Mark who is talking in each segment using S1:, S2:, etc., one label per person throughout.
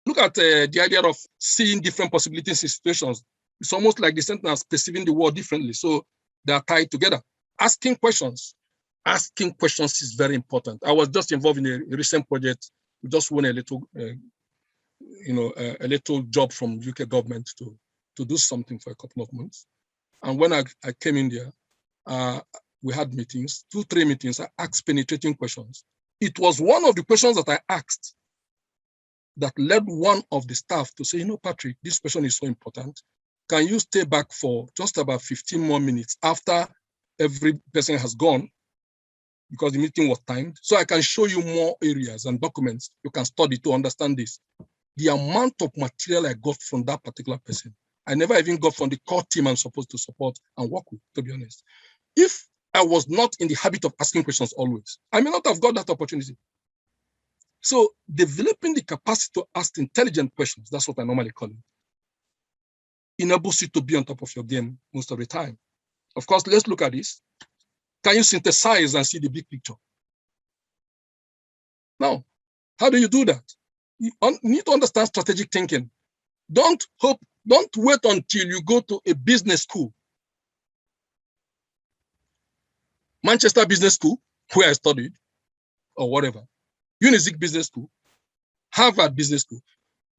S1: look at the idea of seeing different possibilities in situations. It's almost like the sentence perceiving the world differently. So they are tied together. Asking questions. Asking questions is very important. I was just involved in a recent project. We just won a little, a little job from UK government to do something for a couple of months. And when I came in there, we had meetings, 2-3 meetings. I asked penetrating questions. It was one of the questions that I asked that led one of the staff to say, Patrick, this question is so important. Can you stay back for just about 15 more minutes after every person has gone, because the meeting was timed, so I can show you more areas and documents you can study to understand this. The amount of material I got from that particular person, I never even got from the core team I'm supposed to support and work with, to be honest. If I was not in the habit of asking questions always, I may not have got that opportunity. So developing the capacity to ask intelligent questions, that's what I normally call it, enables you to be on top of your game most of the time. Of course, let's look at this. Can you synthesize and see the big picture? Now, how do you do that? You need to understand strategic thinking. Don't wait until you go to a business school. Manchester Business School, where I studied, or whatever. Unizik Business School, Harvard Business School.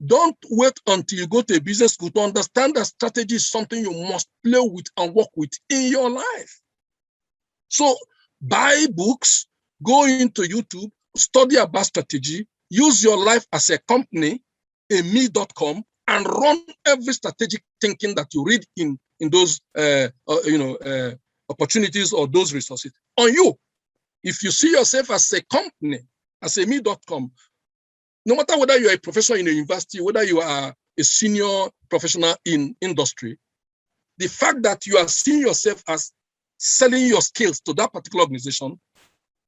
S1: Don't wait until you go to a business school to understand that strategy is something you must play with and work with in your life. So buy books, go into YouTube, study about strategy, use your life as a company, a me.com, and run every strategic thinking that you read in those opportunities or those resources on you. If you see yourself as a company, as a me.com, no matter whether you are a professor in a university, whether you are a senior professional in industry, the fact that you are seeing yourself as selling your skills to that particular organization,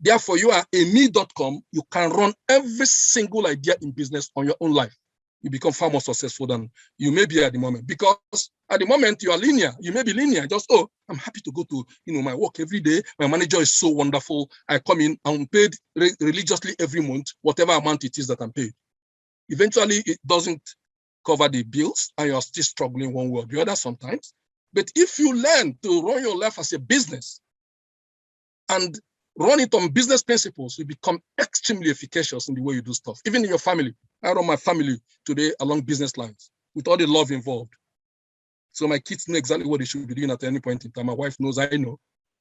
S1: therefore you are a me.com, you can run every single idea in business on your own life. You become far more successful than you may be at the moment. Because at the moment you are linear, you may be linear, just, I'm happy to go to my work every day. My manager is so wonderful. I come in, I'm paid religiously every month, whatever amount it is that I'm paid. Eventually it doesn't cover the bills and you're still struggling one way or the other sometimes. But if you learn to run your life as a business and run it on business principles, you become extremely efficacious in the way you do stuff. Even in your family. I run my family today along business lines with all the love involved. So my kids know exactly what they should be doing at any point in time. My wife knows, I know.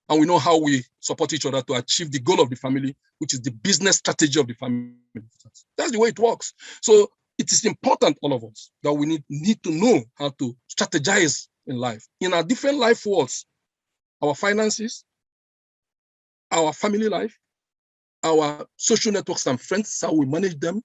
S1: And we know how we support each other to achieve the goal of the family, which is the business strategy of the family. That's the way it works. So it is important, all of us, that we need to know how to strategize in life. In our different life worlds, our finances, our family life, our social networks and friends, how we manage them,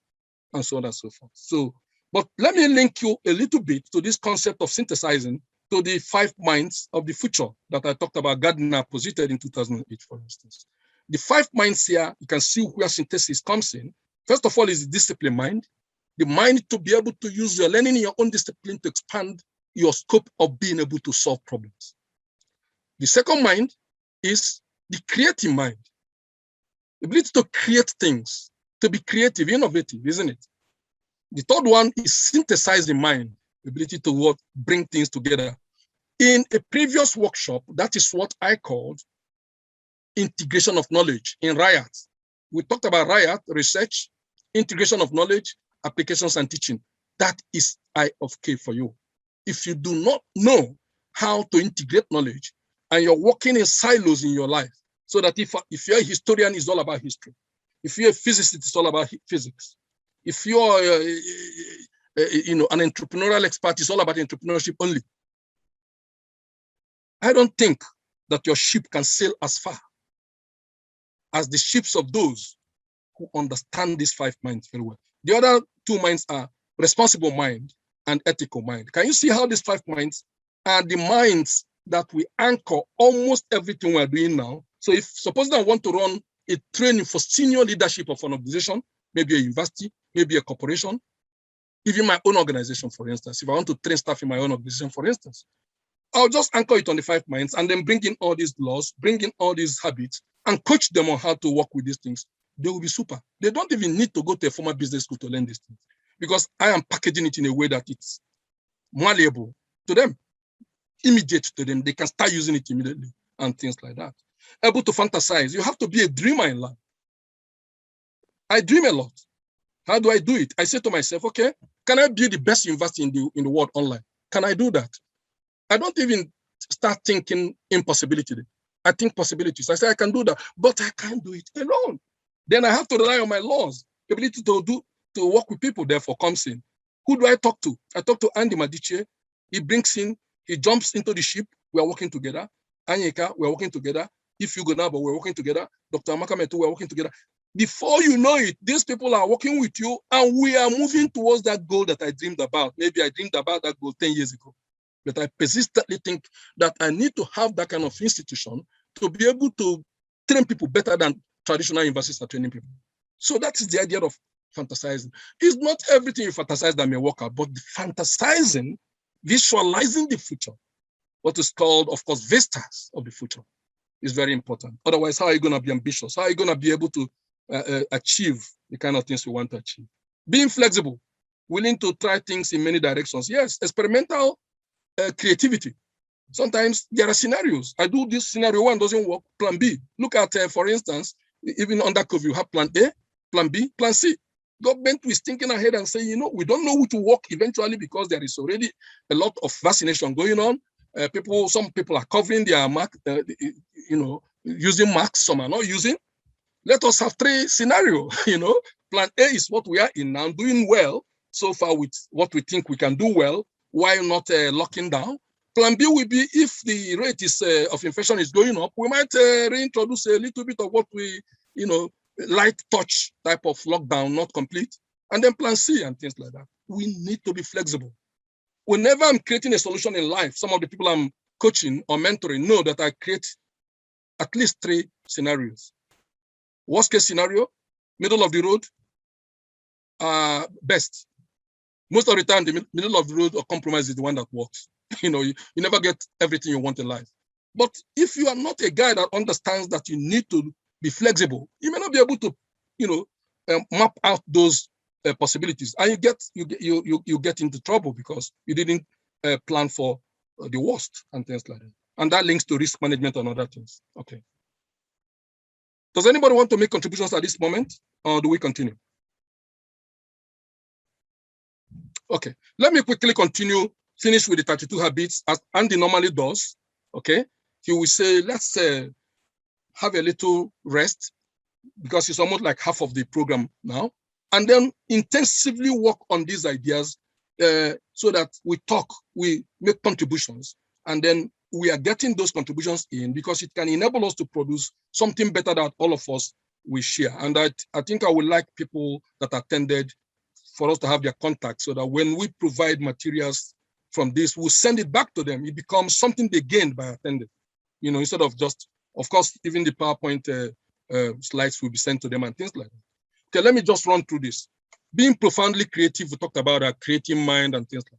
S1: and so on and so forth. So, but let me link you a little bit to this concept of synthesizing to the 5 minds of the future that I talked about, Gardner posited in 2008, for instance. The 5 minds here, you can see where synthesis comes in. First of all is the discipline mind. The mind to be able to use your learning in your own discipline to expand your scope of being able to solve problems. The second mind is the creative mind. The ability to create things, to be creative, innovative, isn't it? The third one is synthesizing mind, the ability to bring things together. In a previous workshop, that is what I called integration of knowledge in RIAT. We talked about RIAT, research, integration of knowledge, applications, and teaching. That is I of K for you. If you do not know how to integrate knowledge and you're working in silos in your life, so that if you're a historian, it's all about history. If you're a physicist, it's all about physics. If you're an entrepreneurial expert, it's all about entrepreneurship only. I don't think that your ship can sail as far as the ships of those who understand these 5 minds very well. The other 2 minds are responsible mind and ethical mind. Can you see how these 5 minds are the minds that we anchor almost everything we're doing now? So if suppose I want to run a training for senior leadership of an organization, maybe a university, maybe a corporation, even my own organization, for instance, if I want to train staff in my own organization, for instance, I'll just anchor it on the 5 minds and then bring in all these laws, bring in all these habits, and coach them on how to work with these things. They will be super. They don't even need to go to a formal business school to learn these things. because I am packaging it in a way that it's malleable to them, immediate to them. They can start using it immediately and things like that. Able to fantasize. You have to be a dreamer in life. I dream a lot. How do I do it? I say to myself, okay, can I be the best university in the world online? Can I do that? I don't even start thinking impossibility. I think possibilities. I say I can do that, but I can't do it alone. Then I have to rely on my laws, ability to work with people. Therefore, comes in. Who do I talk to? I talk to Andy Madiche. He brings in. He jumps into the ship. We are working together. Anyeka, we are working together. If you go now, but we're working together. Dr. Amakametu, we're working together. Before you know it, these people are working with you, and we are moving towards that goal that I dreamed about. Maybe I dreamed about that goal 10 years ago. But I persistently think that I need to have that kind of institution to be able to train people better than traditional universities are training people. So that is the idea of fantasizing. It's not everything you fantasize that may work out, but the fantasizing, visualizing the future, what is called, of course, vistas of the future, is very important. Otherwise, how are you going to be ambitious? How are you going to be able to achieve the kind of things we want to achieve? Being flexible, willing to try things in many directions. Yes, experimental creativity. Sometimes there are scenarios. I do this scenario one, doesn't work, plan B. Look at, for instance, even under COVID, you have plan A, plan B, plan C. Government is thinking ahead and saying, we don't know who to work eventually because there is already a lot of vaccination going on. Some people are covering their mark, using masks, some are not using. Let us have 3 scenarios, Plan A is what we are in now, doing well so far with what we think we can do well, while not locking down. Plan B will be if the rate of infection is going up, we might reintroduce a little bit of what we, light touch type of lockdown, not complete. And then plan C and things like that. We need to be flexible. Whenever I'm creating a solution in life, some of the people I'm coaching or mentoring know that I create at least 3 scenarios. Worst case scenario, middle of the road, best. Most of the time, the middle of the road or compromise is the one that works. You never get everything you want in life. But if you are not a guy that understands that you need to be flexible, you may not be able to, map out those possibilities, and you get into trouble because you didn't plan for the worst and things like that. And that links to risk management and other things. Okay. Does anybody want to make contributions at this moment, or do we continue? Okay, let me quickly continue, finish with the 32 habits as Andy normally does. Okay, he will say, let's have a little rest because it's almost like half of the program now, and then intensively work on these ideas so that we talk, we make contributions, and then we are getting those contributions in because it can enable us to produce something better that all of us will share. And I think I would like people that attended for us to have their contact so that when we provide materials from this, we'll send it back to them. It becomes something they gained by attending, instead of just, of course, even the PowerPoint slides will be sent to them and things like that. Okay, let me just run through this. Being profoundly creative, we talked about our creative mind and things like that.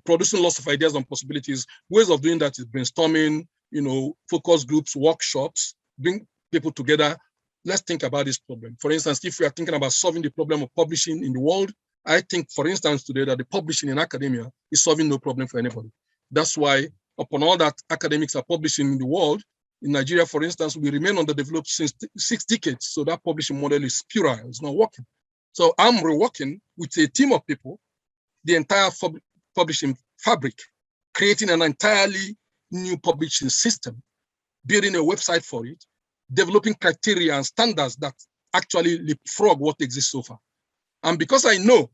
S1: Producing lots of ideas and possibilities. Ways of doing that is brainstorming, focus groups, workshops, bring people together. Let's think about this problem. For instance, if we are thinking about solving the problem of publishing in the world, I think, for instance, today that the publishing in academia is solving no problem for anybody. That's why, upon all that academics are publishing in the world, in Nigeria, for instance, we remain underdeveloped since 6 decades. So that publishing model is puerile, it's not working. So I'm reworking with a team of people, the entire publishing fabric, creating an entirely new publishing system, building a website for it, developing criteria and standards that actually leapfrog what exists so far. And because I know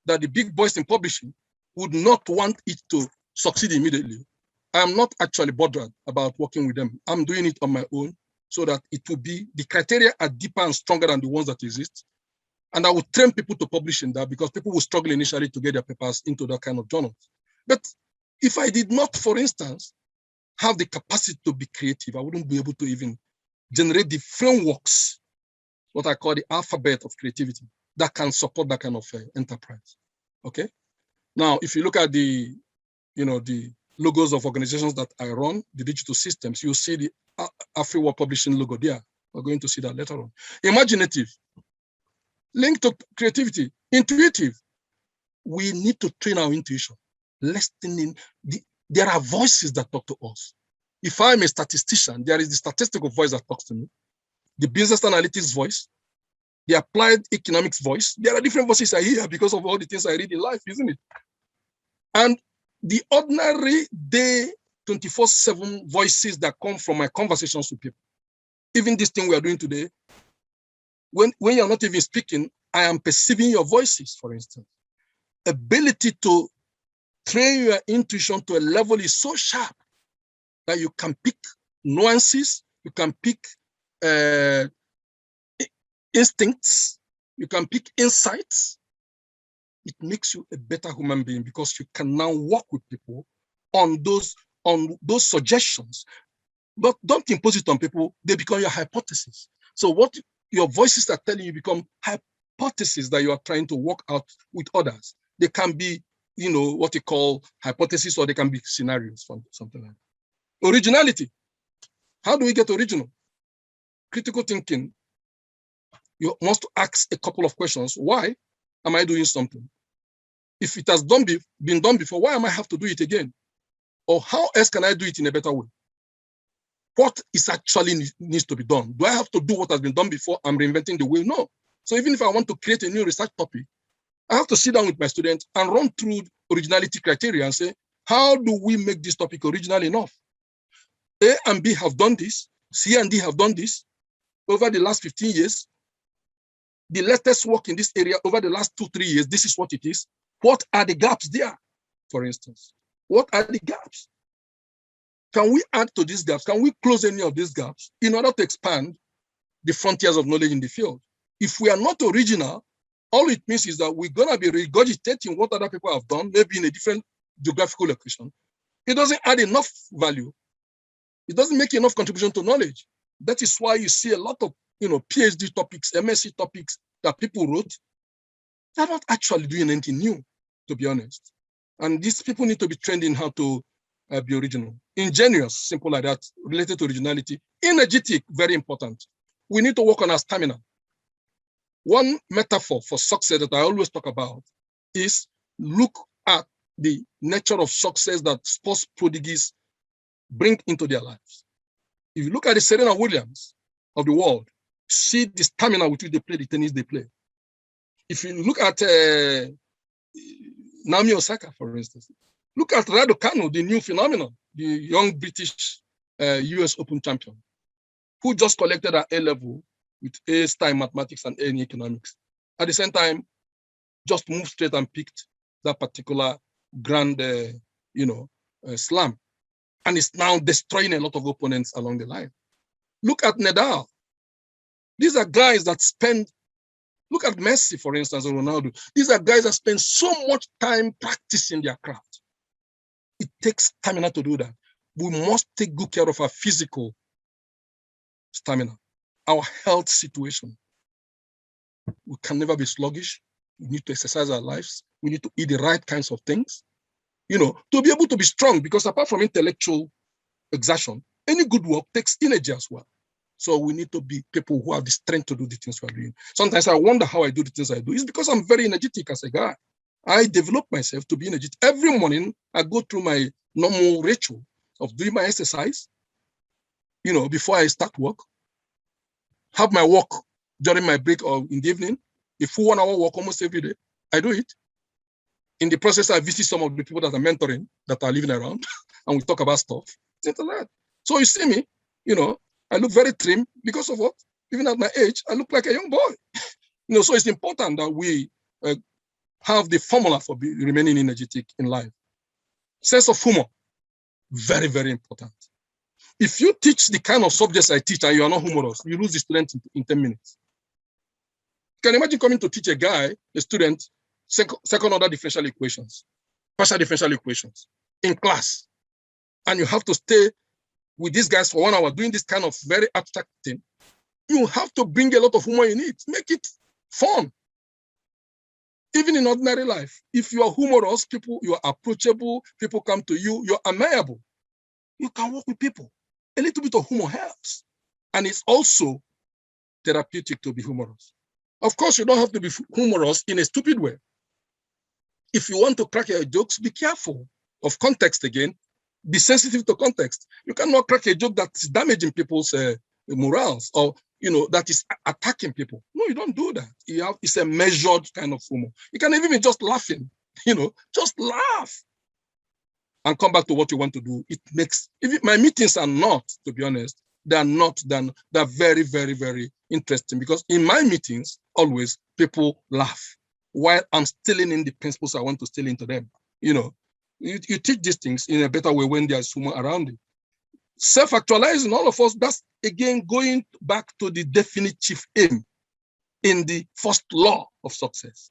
S1: that the big boys in publishing would not want it to succeed immediately, I'm not actually bothered about working with them. I'm doing it on my own so that it will be, the criteria are deeper and stronger than the ones that exist. And I will train people to publish in that because people will struggle initially to get their papers into that kind of journals. But if I did not, for instance, have the capacity to be creative, I wouldn't be able to even generate the frameworks, what I call the alphabet of creativity, that can support that kind of enterprise. Okay. Now, if you look at the logos of organizations that I run, the digital systems, you'll see the AfriWorld Publishing logo there. We're going to see that later on. Imaginative, linked to creativity, intuitive. we need to train our intuition, listening. There are voices that talk to us. If I'm a statistician, there is the statistical voice that talks to me, the business analytics voice, the applied economics voice. There are different voices I hear because of all the things I read in life, isn't it? And the ordinary day 24/7 voices that come from my conversations with people. Even this thing we are doing today, when you're not even speaking, I am perceiving your voices, for instance. Ability to train your intuition to a level is so sharp that you can pick nuances, you can pick instincts, you can pick insights. It makes you a better human being because you can now work with people on those suggestions. But don't impose it on people, they become your hypothesis. So what your voices are telling you become hypotheses that you are trying to work out with others. They can be, what you call hypotheses, or they can be scenarios for something like that. Originality. How do we get original? Critical thinking. You must ask a couple of questions. Why am I doing something? If it has been done before, why am I have to do it again? Or how else can I do it in a better way? What is actually needs to be done? Do I have to do what has been done before? I'm reinventing the wheel? No. So even if I want to create a new research topic, I have to sit down with my students and run through originality criteria and say, how do we make this topic original enough? A and B have done this, C and D have done this over the last 15 years. The latest work in this area over the last 2-3 years, this is what it is. What are the gaps there, for instance? What are the gaps? Can we add to these gaps? Can we close any of these gaps in order to expand the frontiers of knowledge in the field? If we are not original, all it means is that we're going to be regurgitating what other people have done, maybe in a different geographical location. It doesn't add enough value. It doesn't make enough contribution to knowledge. That is why you see a lot of PhD topics, MSc topics that people wrote. They're not actually doing anything new, to be honest. And these people need to be trained in how to be original. Ingenious, simple like that, related to originality. Energetic, very important. We need to work on our stamina. One metaphor for success that I always talk about is look at the nature of success that sports prodigies bring into their lives. If you look at the Serena Williams of the world, see the stamina with which they play the tennis they play. If you look at Naomi Osaka, for instance, look at Raducanu, the new phenomenon, the young British US Open champion, who just collected an A level with A star in mathematics and A in economics. At the same time, just moved straight and picked that particular grand, slam. And it's now destroying a lot of opponents along the line. Look at Nadal. These are guys that spend, look at Messi, for instance, or Ronaldo. These are guys that spend so much time practicing their craft. It takes stamina to do that. We must take good care of our physical stamina, our health situation. We can never be sluggish. We need to exercise our lives. We need to eat the right kinds of things, to be able to be strong, because apart from intellectual exertion, any good work takes energy as well. So we need to be people who have the strength to do the things we're doing. Sometimes I wonder how I do the things I do. It's because I'm very energetic as a guy. I develop myself to be energetic. Every morning, I go through my normal ritual of doing my exercise, before I start work, have my walk during my break or in the evening, a full 1 hour walk almost every day. I do it. In the process, I visit some of the people that I'm mentoring that are living around, and we talk about stuff. Things like that. So you see me, I look very trim because of what? Even at my age, I look like a young boy. So it's important that we have the formula for remaining energetic in life. Sense of humor, very, very important. If you teach the kind of subjects I teach and you are not humorous, you lose the student in 10 minutes. You can imagine coming to teach a student, second order differential equations, partial differential equations in class, and you have to stay with these guys for 1 hour doing this kind of very abstract thing. You have to bring a lot of humor in it, make it fun. Even in ordinary life, if you are humorous, you are approachable, people come to you, you're amiable. You can work with people. A little bit of humor helps. And it's also therapeutic to be humorous. Of course, you don't have to be humorous in a stupid way. If you want to crack your jokes, be careful of context again. Be sensitive to context. You cannot crack a joke that is damaging people's morals or that is attacking people. No, you don't do that. It's a measured kind of humor. You can even be just laughing, just laugh and come back to what you want to do. It makes, my meetings are not, to be honest, they're very, very, very interesting because in my meetings, always people laugh while I'm stealing in the principles I want to steal into them. You teach these things in a better way when there's humor around it. Self-actualizing, all of us, that's again going back to the definite chief aim in the first law of success.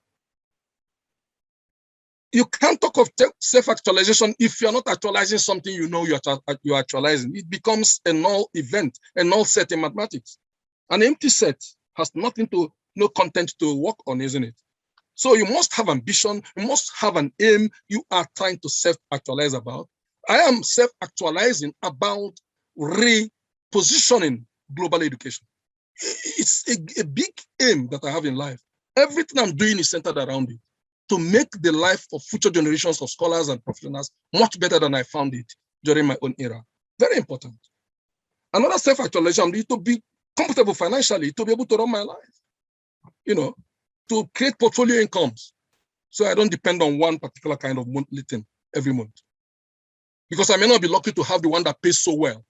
S1: You can't talk of self-actualization if you're not actualizing something you're actualizing. It becomes a null event, a null set in mathematics. An empty set has no content to work on, isn't it? So you must have ambition, you must have an aim you are trying to self-actualize about. I am self-actualizing about repositioning global education. It's a big aim that I have in life. Everything I'm doing is centered around it, to make the life of future generations of scholars and professionals much better than I found it during my own era. Very important. Another self-actualization is to be comfortable financially, to be able to run my life, to create portfolio incomes. So I don't depend on one particular kind of monthly thing every month. Because I may not be lucky to have the one that pays so well.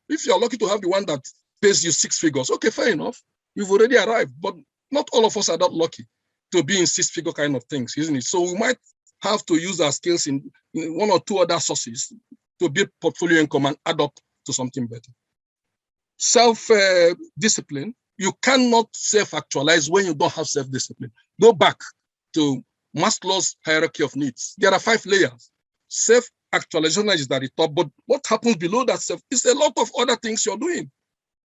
S1: If you're lucky to have the one that pays you 6 figures, okay, fair enough. You've already arrived, but not all of us are that lucky to be in 6-figure kind of things, isn't it? So we might have to use our skills in one or two other sources to build portfolio income and add up to something better. Self-discipline, you cannot self-actualize when you don't have self-discipline. Go back to Maslow's hierarchy of needs. There are 5 layers. Self-actualization is at the top, but what happens below that self is a lot of other things you're doing.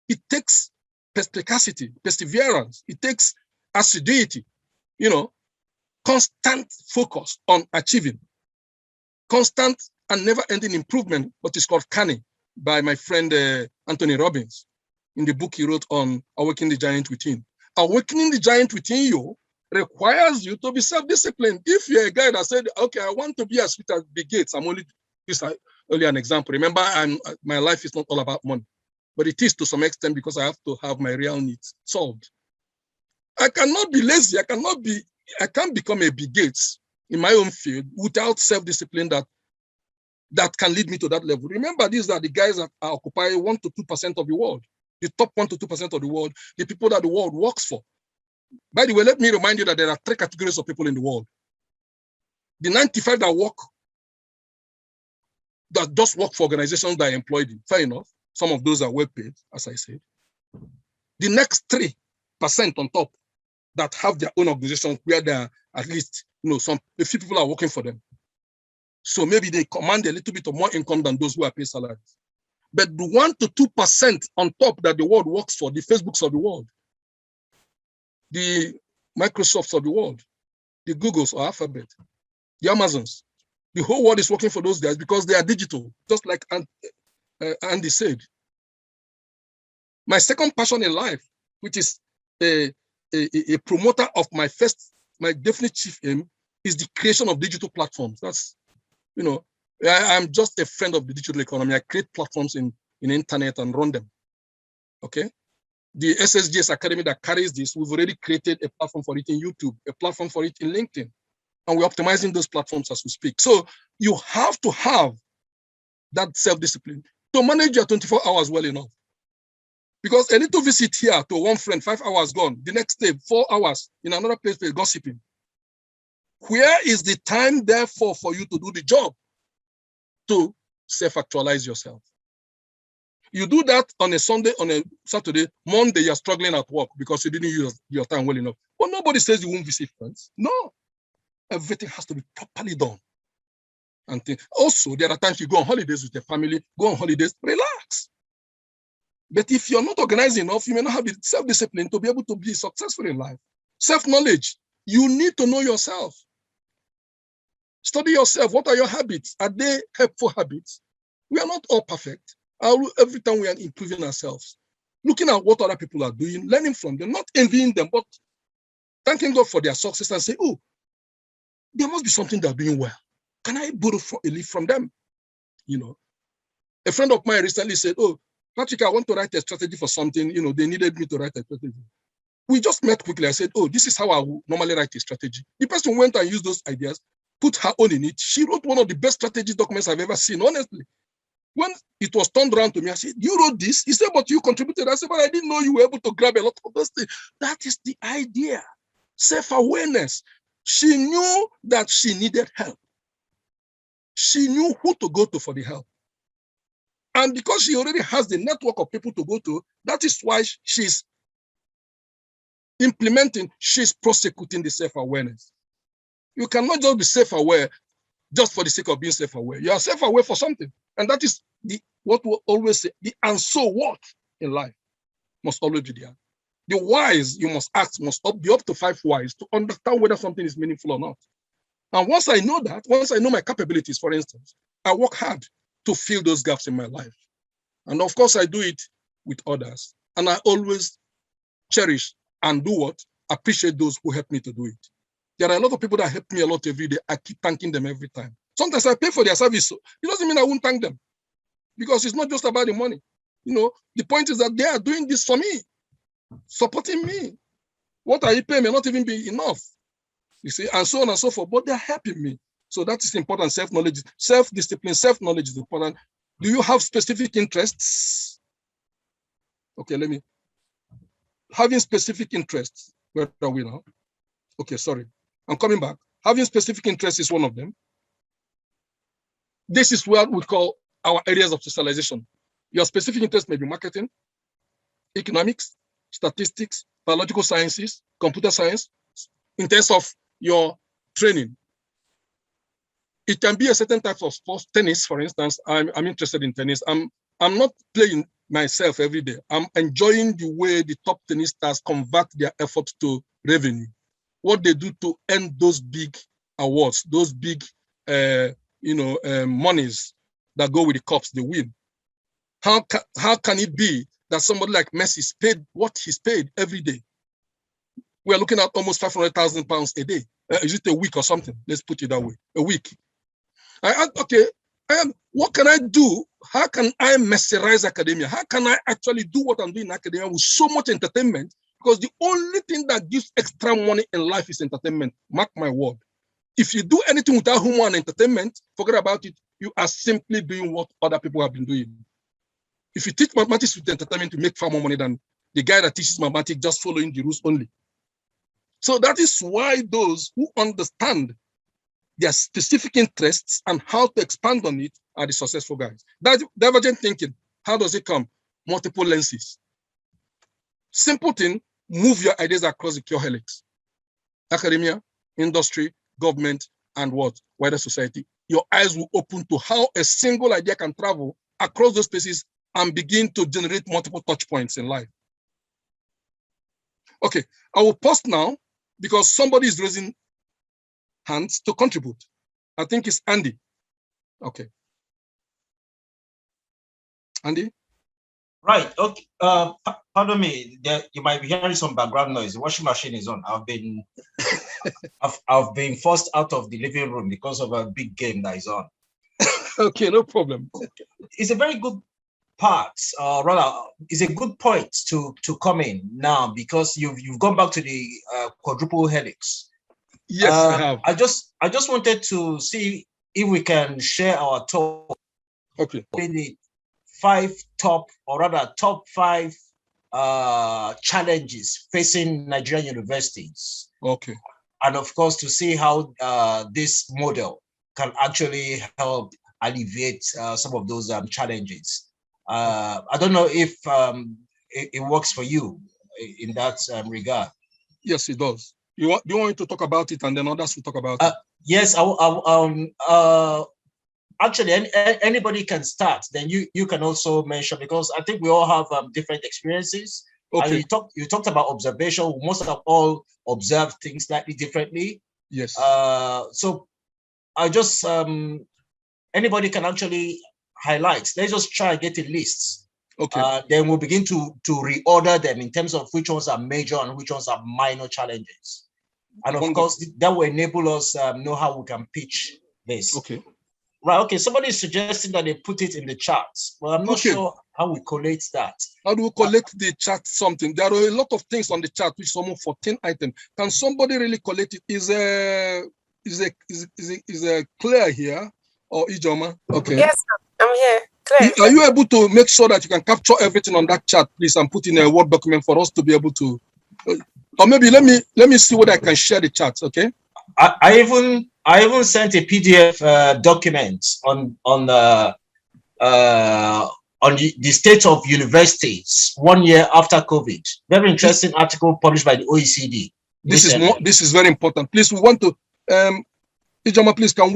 S1: It takes perspicacity, perseverance. It takes assiduity, constant focus on achieving, constant and never-ending improvement, what is called canning by my friend Anthony Robbins in the book he wrote on Awakening the Giant Within. Awakening the Giant Within you requires you to be self-disciplined. If you're a guy that said, okay, I want to be as sweet as Bill Gates, this is only an example. Remember, my life is not all about money, but it is to some extent because I have to have my real needs solved. I cannot be lazy. I can't become a Bill Gates in my own field without self-discipline that can lead me to that level. Remember, these are the guys that occupy 1 to 2% of the world, the top 1 to 2% of the world, the people that the world works for. By the way, let me remind you that there are 3 categories of people in the world. The 95 that just work for organizations that are employed in. Fair enough. Some of those are well paid, as I said. The next 3% on top that have their own organization where there are at least, a few people are working for them. So maybe they command a little bit of more income than those who are paid salaries. But the 1 to 2% on top that the world works for, the Facebooks of the world, the Microsofts of the world, the Googles or Alphabet, the Amazons, the whole world is working for those guys because they are digital, just like Andy said. My second passion in life, which is a promoter of my definite chief aim, is the creation of digital platforms. That's, I'm just a friend of the digital economy. I create platforms in internet and run them. Okay. The SSGS Academy that carries this, we've already created a platform for it in YouTube, a platform for it in LinkedIn, and we're optimizing those platforms as we speak. So you have to have that self-discipline to manage your 24 hours well enough. Because a little visit here to one friend, 5 hours gone, the next day, 4 hours in another place, gossiping. Where is the time, therefore, for you to do the job to self-actualize yourself? You do that on a Sunday, on a Saturday, Monday, you're struggling at work because you didn't use your time well enough. But nobody says you won't visit friends. No, everything has to be properly done. And also, there are times you go on holidays with your family, go on holidays, relax. But if you're not organized enough, you may not have the self-discipline to be able to be successful in life. Self-knowledge, you need to know yourself. Study yourself. What are your habits? Are they helpful habits? We are not all perfect. Every time we are improving ourselves, looking at what other people are doing, learning from them, not envying them, but thanking God for their success and say, oh, there must be something they're doing well. Can I borrow a leaf from them? You know, a friend of mine recently said, oh, Patrick, I want to write a strategy for something. You know, they needed me to write a strategy. We just met quickly. I said, oh, this is how I would normally write a strategy. The person went and used those ideas, put her own in it. She wrote one of the best strategy documents I've ever seen, honestly. When it was turned around to me, I said, you wrote this? He said, but you contributed. I said, but I didn't know you were able to grab a lot of those things. That is the idea. Self-awareness. She knew that she needed help. She knew who to go to for the help. And because she already has the network of people to go to, that is why she's implementing, she's prosecuting the self-awareness. You cannot just be self-aware just for the sake of being self-aware. You are self-aware for something. And that is what we always say, the and so what in life must always be there. The whys you must ask must be up to 5 whys to understand whether something is meaningful or not. And once I know that, once I know my capabilities, for instance, I work hard to fill those gaps in my life. And of course, I do it with others. And I always cherish and do what? Appreciate those who help me to do it. There are a lot of people that help me a lot every day. I keep thanking them every time. Sometimes I pay for their service. So it doesn't mean I won't thank them, because it's not just about the money. You know, the point is that they are doing this for me, supporting me. What I pay may not even be enough, you see, and so on and so forth, but they're helping me. So that is important. Self-knowledge, self-discipline, self-knowledge is important. Do you have specific interests? Okay, having specific interests. Where are we now? Okay, sorry. I'm coming back. Having specific interests is one of them. This is what we call our areas of specialization. Your specific interest may be marketing, economics, statistics, biological sciences, computer science. In terms of your training, it can be a certain type of sports. Tennis, for instance. I'm interested in tennis. I'm not playing myself every day. I'm enjoying the way the top tennis stars convert their effort to revenue. What they do to earn those big awards, those big, monies that go with the cups they win. How can it be that somebody like Messi is paid what he's paid every day? We're looking at almost 500,000 pounds a day. Is it a week or something? Let's put it that way. A week. What can I do? How can I messerize academia? How can I actually do what I'm doing in academia with so much entertainment? Because the only thing that gives extra money in life is entertainment. Mark my word. If you do anything without humor and entertainment, forget about it. You are simply doing what other people have been doing. If you teach mathematics with entertainment, you make far more money than the guy that teaches mathematics just following the rules only. So that is why those who understand their specific interests and how to expand on it are the successful guys. That divergent thinking, how does it come? Multiple lenses. Simple thing, move your ideas across the curricular helix. Academia, industry, government, and what? Wider society. Your eyes will open to how a single idea can travel across those spaces and begin to generate multiple touch points in life. Okay, I will pause now because somebody is raising hands to contribute. I think it's Andy. Okay. Andy?
S2: Right. Okay. Pardon me. You might be hearing some background noise. The washing machine is on. I've been forced out of the living room because of a big game that is on.
S1: Okay, no problem.
S2: It's a very good part, rather, it's a good point to come in now because you've gone back to the quadruple helix.
S1: Yes, I have.
S2: I just wanted to see if we can share our thoughts.
S1: Okay.
S2: The top five challenges facing Nigerian universities.
S1: Okay.
S2: And of course, to see how this model can actually help alleviate some of those challenges. I don't know if it works for you in that regard.
S1: Yes, it does. Do you want me to talk about it and then others will talk about it?
S2: Yes, actually, anybody can start. Then you can also mention, because I think we all have different experiences.
S1: Okay.
S2: You talked about observation. Most of all observe things slightly differently.
S1: Yes.
S2: So I just anybody can actually highlight. Let's just try and get a list.
S1: Okay.
S2: Then we'll begin to reorder them in terms of which ones are major and which ones are minor challenges. And of course, that will enable us know how we can pitch this.
S1: Okay.
S2: Right. Okay. Somebody is suggesting that they put it in the charts. Well, I'm not sure how we collate that.
S1: How do we collect the chart something? There are a lot of things on the chart, which is almost 14 items. Can somebody really collect it? Is Claire here or Ijoma? Okay.
S3: Yes, I'm here. Claire.
S1: Are you able to make sure that you can capture everything on that chart, please, and put in a Word document for us to be able to? Or maybe let me see whether I can share the charts. Okay.
S2: I even sent a PDF document on the state of universities 1 year after COVID. Very interesting article published by the OECD.
S1: This is very important. Please, we want to Ijoma, please, can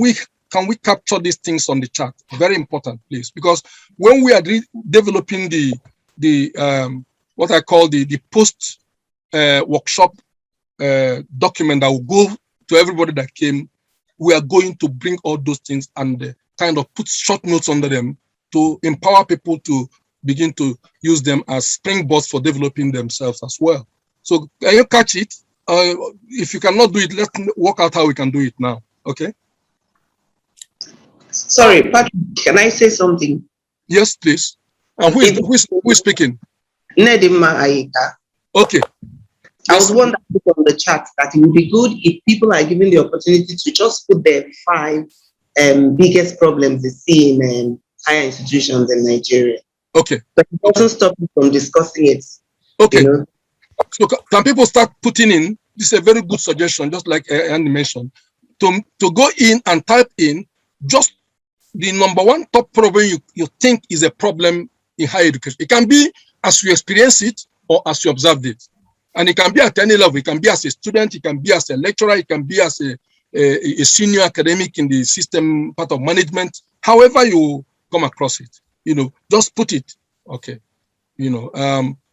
S1: we capture these things on the chart? Very important, please, because when we are developing the what I call the post workshop document that will go to everybody that came, we are going to bring all those things and kind of put short notes under them to empower people to begin to use them as springboards for developing themselves as well. So can you catch it? If you cannot do it, let's work out how we can do it now. Okay.
S4: Sorry, Patrick, can I say something?
S1: Yes, please. And who is speaking?
S4: Nedima Aika.
S1: Okay.
S4: I was wondering on the chat that it would be good if people are given the opportunity to just put their 5 biggest problems they see in higher institutions in Nigeria.
S1: Okay.
S4: But it doesn't stop you from discussing it.
S1: Okay.
S4: You know?
S1: So can people start putting in? This is a very good suggestion, just like Andy mentioned, to go in and type in just the number 1 top problem you think is a problem in higher education. It can be as you experience it or as you observed it. And it can be at any level. It can be as a student, it can be as a lecturer, it can be as a senior academic in the system, part of management, however you come across it, just put it, okay,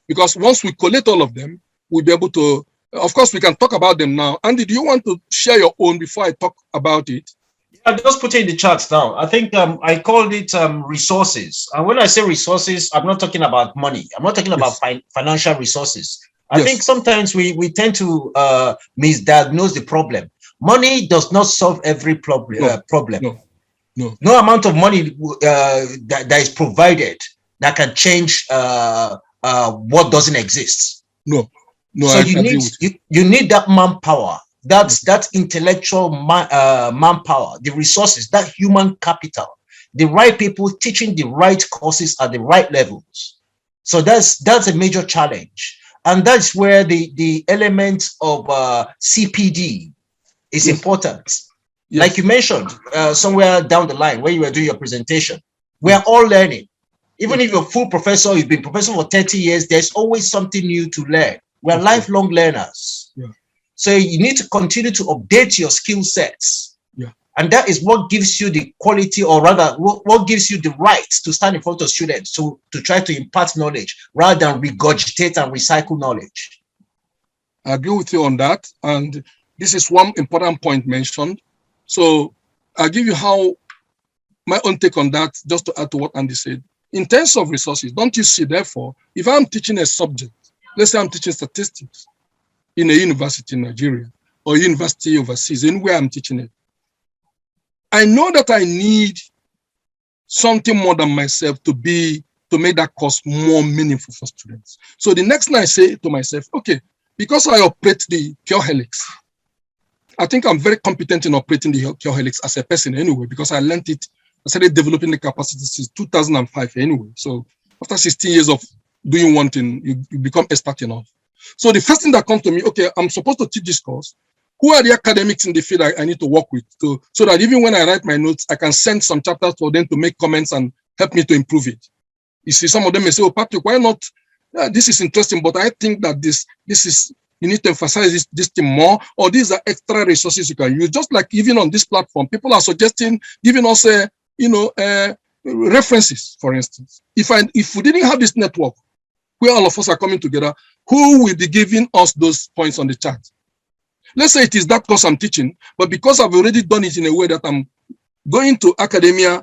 S1: because once we collect all of them, we'll be able to, of course, we can talk about them now. Andy, do you want to share your own before I talk about it?
S2: I just put it in the charts now. I think I called it resources. And when I say resources, I'm not talking about money. I'm not talking about financial resources. I think sometimes we tend to misdiagnose the problem. Money does not solve every problem. No amount of money that is provided that can change what doesn't exist.
S1: No.
S2: So you need that manpower. That intellectual manpower, the resources, that human capital, the right people teaching the right courses at the right levels. So that's a major challenge. And that's where the element of CPD is important. Yes. Like you mentioned, somewhere down the line when you were doing your presentation, we are all learning. Even if you're a full professor, you've been professor for 30 years, there's always something new to learn. We're lifelong learners. Yeah. So you need to continue to update your skill sets. And that is what gives you the quality, or rather, what gives you the right to stand in front of students to try to impart knowledge rather than regurgitate and recycle knowledge.
S1: I agree with you on that. And this is one important point mentioned. So I'll give you my own take on that, just to add to what Andy said. In terms of resources, don't you see, therefore, if I'm teaching a subject, let's say I'm teaching statistics in a university in Nigeria or university overseas, anywhere I'm teaching it, I know that I need something more than myself to make that course more meaningful for students. So the next thing I say to myself, okay, because I operate the Cure Helix, I think I'm very competent in operating the Cure Helix as a person anyway, because I learned it, I started developing the capacity since 2005 anyway. So after 16 years of doing one thing, you become expert enough. So the first thing that comes to me, okay, I'm supposed to teach this course. Who are the academics in the field I need to work with so that even when I write my notes, I can send some chapters for them to make comments and help me to improve it. You see, some of them may say, oh, Patrick, why not? This is interesting, but I think that this is, you need to emphasize this thing more, or these are extra resources you can use. Just like even on this platform, people are suggesting, giving us, references, for instance. If we didn't have this network, where all of us are coming together, who will be giving us those points on the chart? Let's say it is that course I'm teaching, but because I've already done it in a way that I'm going to academia,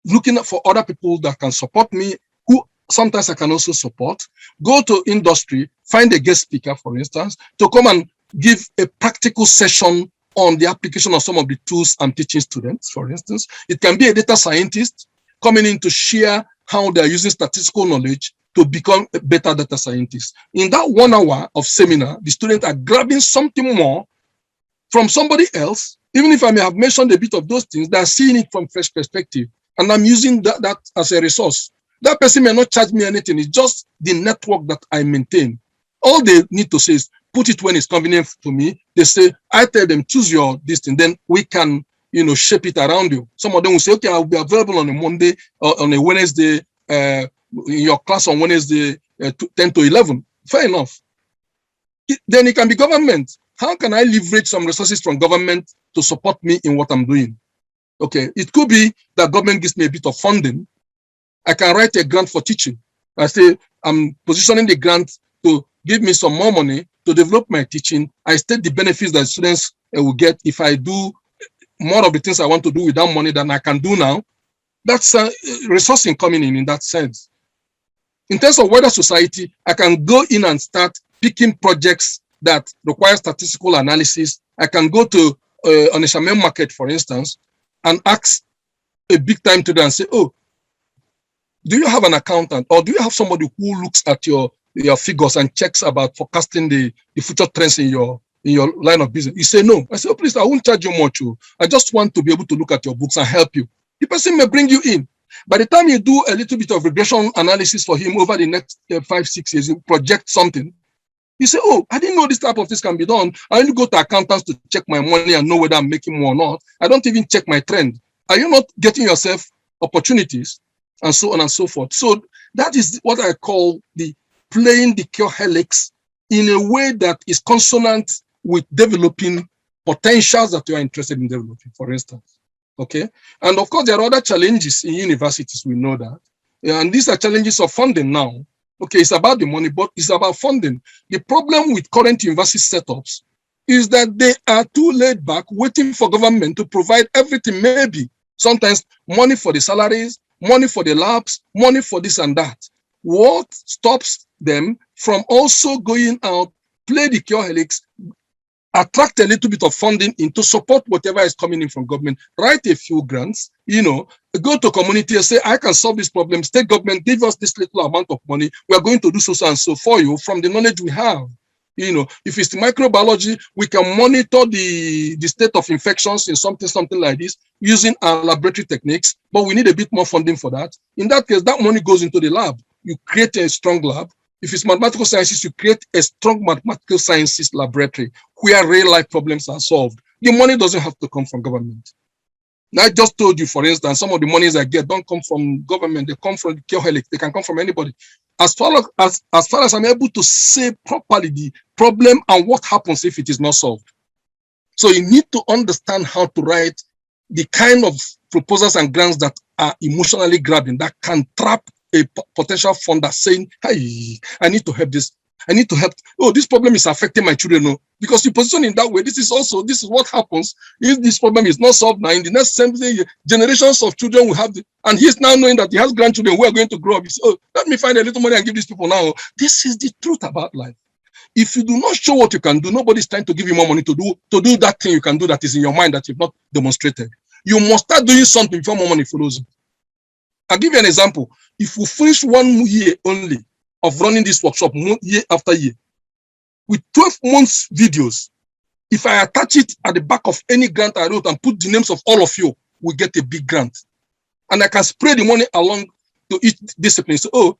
S1: looking for other people that can support me, who sometimes I can also support, go to industry, find a guest speaker, for instance, to come and give a practical session on the application of some of the tools I'm teaching students, for instance. It can be a data scientist coming in to share how they're using statistical knowledge to become a better data scientist. In that 1 hour of seminar, the students are grabbing something more from somebody else. Even if I may have mentioned a bit of those things, they're seeing it from fresh perspective. And I'm using that as a resource. That person may not charge me anything. It's just the network that I maintain. All they need to say is put it when it's convenient to me. They say, I tell them, choose your this thing. Then we can, shape it around you. Some of them will say, okay, I'll be available on a Monday or on a Wednesday, in your class on Wednesday, 10 to 11. Fair enough. Then it can be government. How can I leverage some resources from government to support me in what I'm doing? Okay, it could be that government gives me a bit of funding. I can write a grant for teaching. I say, I'm positioning the grant to give me some more money to develop my teaching. I state the benefits that students will get if I do more of the things I want to do with that money than I can do now. That's resourcing coming in that sense. In terms of wider society, I can go in and start picking projects that require statistical analysis. I can go to Onisha main market, for instance, and ask a big time trader and say, oh, do you have an accountant or do you have somebody who looks at your figures and checks about forecasting the future trends in your line of business? You say no. I say, oh, please, I won't charge you much. I just want to be able to look at your books and help you. The person may bring you in. By the time you do a little bit of regression analysis for him over the next 5-6 years, you project something. You say, oh, I didn't know this type of things can be done. I only go to accountants to check my money and know whether I'm making more or not. I don't even check my trend. Are you not getting yourself opportunities? And so on and so forth. So that is what I call the playing the curricular helix in a way that is consonant with developing potentials that you are interested in developing, for instance. Okay. And of course, there are other challenges in universities. We know that. And these are challenges of funding now. Okay, it's about the money, but it's about funding. The problem with current university setups is that they are too laid back, waiting for government to provide everything, maybe sometimes money for the salaries, money for the labs, money for this and that. What stops them from also going out, play the curricular helix, attract a little bit of funding in to support whatever is coming in from government, write a few grants, go to community and say, I can solve this problem. State government, give us this little amount of money. We are going to do so and so for you from the knowledge we have. If it's microbiology, we can monitor the state of infections in something like this using our laboratory techniques, but we need a bit more funding for that. In that case, that money goes into the lab. You create a strong lab. If it's mathematical sciences, you create a strong mathematical sciences laboratory where real life problems are solved. The money doesn't have to come from government. I just told you, for instance, some of the monies I get don't come from government. They come from the curricular helix. They can come from anybody. As far as I'm able to say properly the problem and what happens if it is not solved. So you need to understand how to write the kind of proposals and grants that are emotionally grabbing, that can trap a potential funder saying, hey, I need to help this. I need to help. Oh, this problem is affecting my children. No, because you position in that way. This is what happens if this problem is not solved now. In the next 70 generations of children will have, and he's now knowing that he has grandchildren who are going to grow up. He says, oh, let me find a little money and give these people now. This is the truth about life. If you do not show what you can do, nobody's trying to give you more money to do that thing you can do that is in your mind that you've not demonstrated. You must start doing something before more money follows you. I'll give you an example. If we finish 1 year only of running this workshop year after year, with 12 months videos, if I attach it at the back of any grant I wrote and put the names of all of you, we get a big grant. And I can spread the money along to each discipline. So, oh,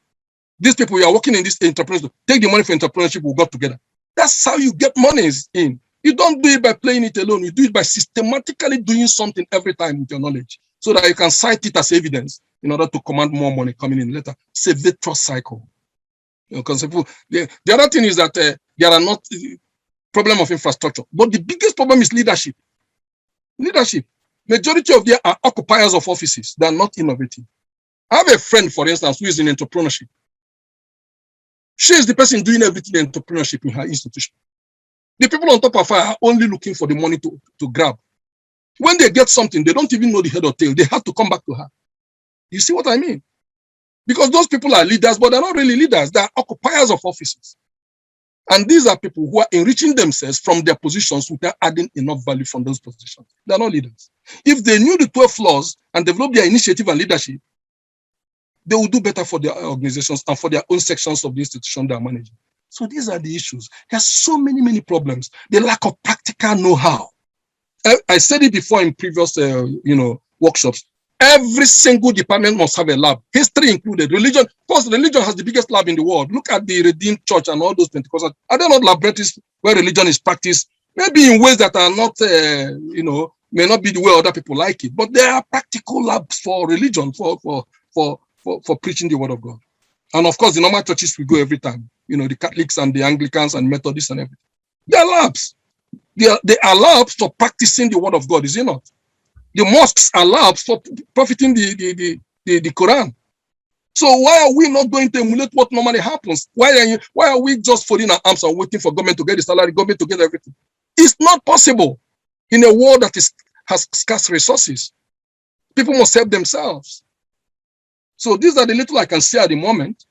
S1: these people who are working in this entrepreneurship, take the money for entrepreneurship, we'll go together. That's how you get monies in. You don't do it by playing it alone. You do it by systematically doing something every time with your knowledge so that you can cite it as evidence in order to command more money coming in later. It's a virtuous cycle. Because the other thing is that there are not problem of infrastructure, but the biggest problem is leadership. Leadership. Majority of them are occupiers of offices. They are not innovative. I have a friend, for instance, who is in entrepreneurship. She is the person doing everything in entrepreneurship in her institution. The people on top of her are only looking for the money to grab. When they get something, they don't even know the head or tail. They have to come back to her. You see what I mean? Because those people are leaders, but they're not really leaders. They are occupiers of offices. And these are people who are enriching themselves from their positions without adding enough value from those positions. They're not leaders. If they knew the 12 laws and developed their initiative and leadership, they will do better for their organizations and for their own sections of the institution they are managing. So these are the issues. There's so many problems. The lack of practical know-how. I said it before in previous, workshops. Every single department must have a lab, history included, religion. Of course, religion has the biggest lab in the world. Look at the Redeemed Church and all those Pentecostals. Are there not laboratories where religion is practiced? Maybe in ways that are not, may not be the way other people like it. But there are practical labs for religion, for preaching the word of God. And of course, the normal churches we go every time. The Catholics and the Anglicans and Methodists and everything. They are labs. They are labs for practicing the word of God, is it not? The mosques are labs for profiting the Quran. So why are we not going to emulate what normally happens? Why are we just folding our arms and waiting for government to get the salary, government to get everything? It's not possible in a world that has scarce resources. People must help themselves. So these are the little I can say at the moment.